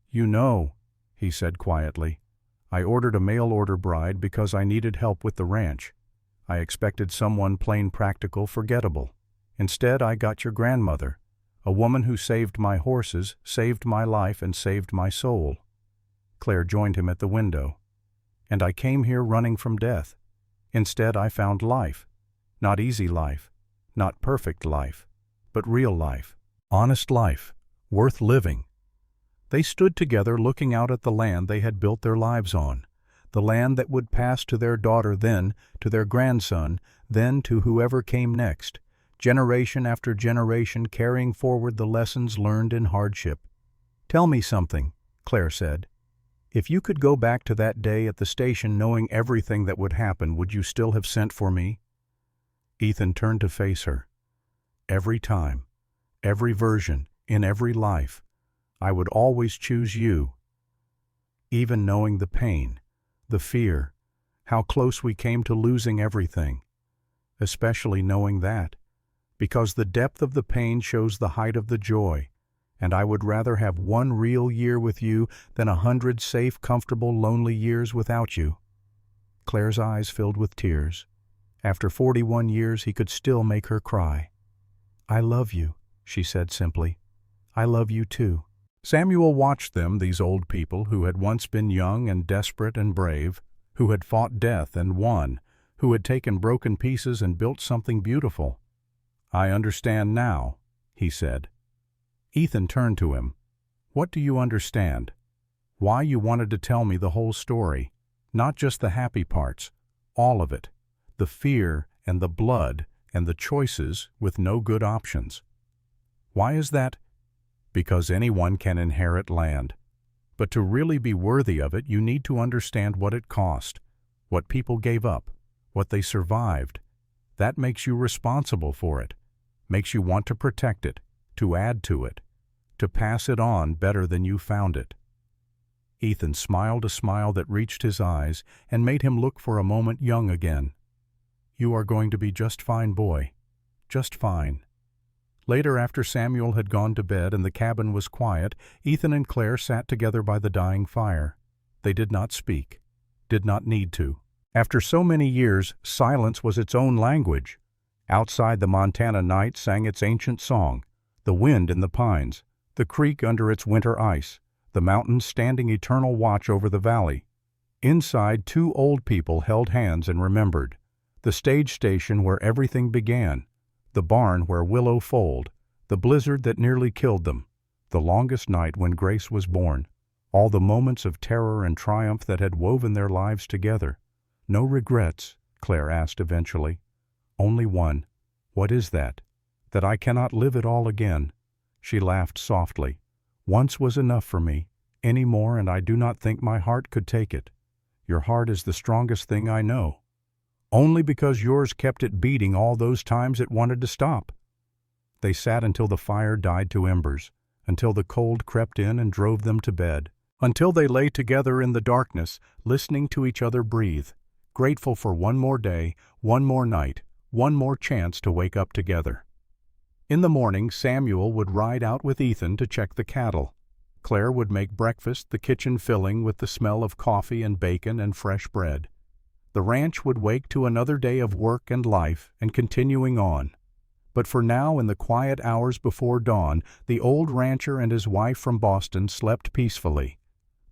A: "You know," he said quietly, "I ordered a mail-order bride because I needed help with the ranch. I expected someone plain, practical, forgettable. Instead, I got your grandmother, a woman who saved my horses, saved my life, and saved my soul." Claire joined him at the window. "And I came here running from death. Instead, I found life. Not easy life, not perfect life, but real life. Honest life, worth living." They stood together, looking out at the land they had built their lives on, the land that would pass to their daughter, then to their grandson, then to whoever came next, generation after generation carrying forward the lessons learned in hardship. "Tell me something," Claire said. "If you could go back to that day at the station knowing everything that would happen, would you still have sent for me?" Ethan turned to face her. "Every time, every version, in every life, I would always choose you. Even knowing the pain, the fear, how close we came to losing everything. Especially knowing that, because the depth of the pain shows the height of the joy, and I would rather have 1 real year with you than 100 safe, comfortable, lonely years without you." Claire's eyes filled with tears. After 41 years, he could still make her cry. "I love you," she said simply. "I love you too." Samuel watched them, these old people who had once been young and desperate and brave, who had fought death and won, who had taken broken pieces and built something beautiful. "I understand now," he said. Ethan turned to him. "What do you understand? Why you wanted to tell me the whole story, not just the happy parts, all of it, the fear and the blood and the choices with no good options. Why is that?" "Because anyone can inherit land. But to really be worthy of it, you need to understand what it cost, what people gave up, what they survived. That makes you responsible for it, makes you want to protect it, to add to it, to pass it on better than you found it." Ethan smiled a smile that reached his eyes and made him look for a moment young again. "You are going to be just fine, boy. Just fine." Later, after Samuel had gone to bed and the cabin was quiet, Ethan and Claire sat together by the dying fire. They did not speak, did not need to. After so many years, silence was its own language. Outside, the Montana night sang its ancient song, the wind in the pines, the creek under its winter ice, the mountains standing eternal watch over the valley. Inside, 2 old people held hands and remembered. The stage station where everything began, the barn where willow foaled, the blizzard that nearly killed them, the longest night when Grace was born, all the moments of terror and triumph that had woven their lives together. "No regrets?" Claire asked eventually. "Only one." "What is that?" "That I cannot live it all again." She laughed softly. "Once was enough for me. Any more and I do not think my heart could take it." "Your heart is the strongest thing I know." "Only because yours kept it beating all those times it wanted to stop." They sat until the fire died to embers, until the cold crept in and drove them to bed, until they lay together in the darkness, listening to each other breathe, grateful for one more day, one more night, one more chance to wake up together. In the morning, Samuel would ride out with Ethan to check the cattle. Claire would make breakfast, the kitchen filling with the smell of coffee and bacon and fresh bread. The ranch would wake to another day of work and life and continuing on. But for now, in the quiet hours before dawn, the old rancher and his wife from Boston slept peacefully.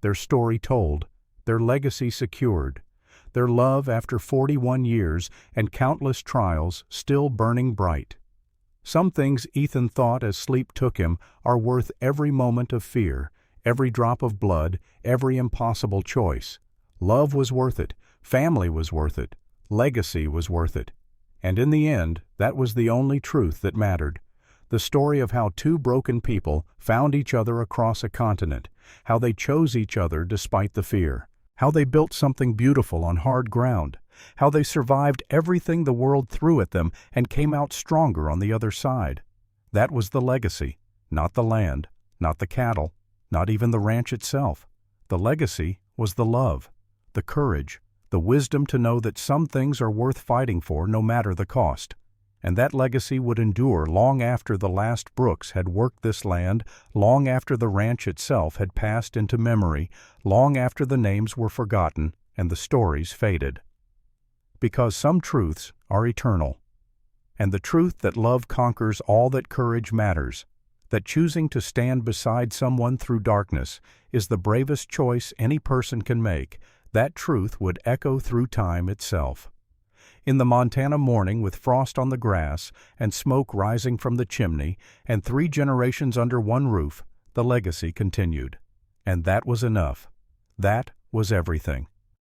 A: Their story told, their legacy secured, their love after 41 years and countless trials still burning bright. Some things Ethan thought as sleep took him are worth every moment of fear, every drop of blood, every impossible choice. Love was worth it, family was worth it, legacy was worth it. And in the end, that was the only truth that mattered. The story of how two broken people found each other across a continent, how they chose each other despite the fear, how they built something beautiful on hard ground, how they survived everything the world threw at them and came out stronger on the other side. That was the legacy, not the land, not the cattle, not even the ranch itself. The legacy was the love, the courage, the wisdom to know that some things are worth fighting for no matter the cost. And that legacy would endure long after the last Brooks had worked this land, long after the ranch itself had passed into memory, long after the names were forgotten and the stories faded. Because some truths are eternal. And the truth that love conquers all that courage matters, that choosing to stand beside someone through darkness is the bravest choice any person can make, that truth would echo through time itself. In the Montana morning, with frost on the grass and smoke rising from the chimney and 3 generations under one roof, the legacy continued. And that was enough. That was everything.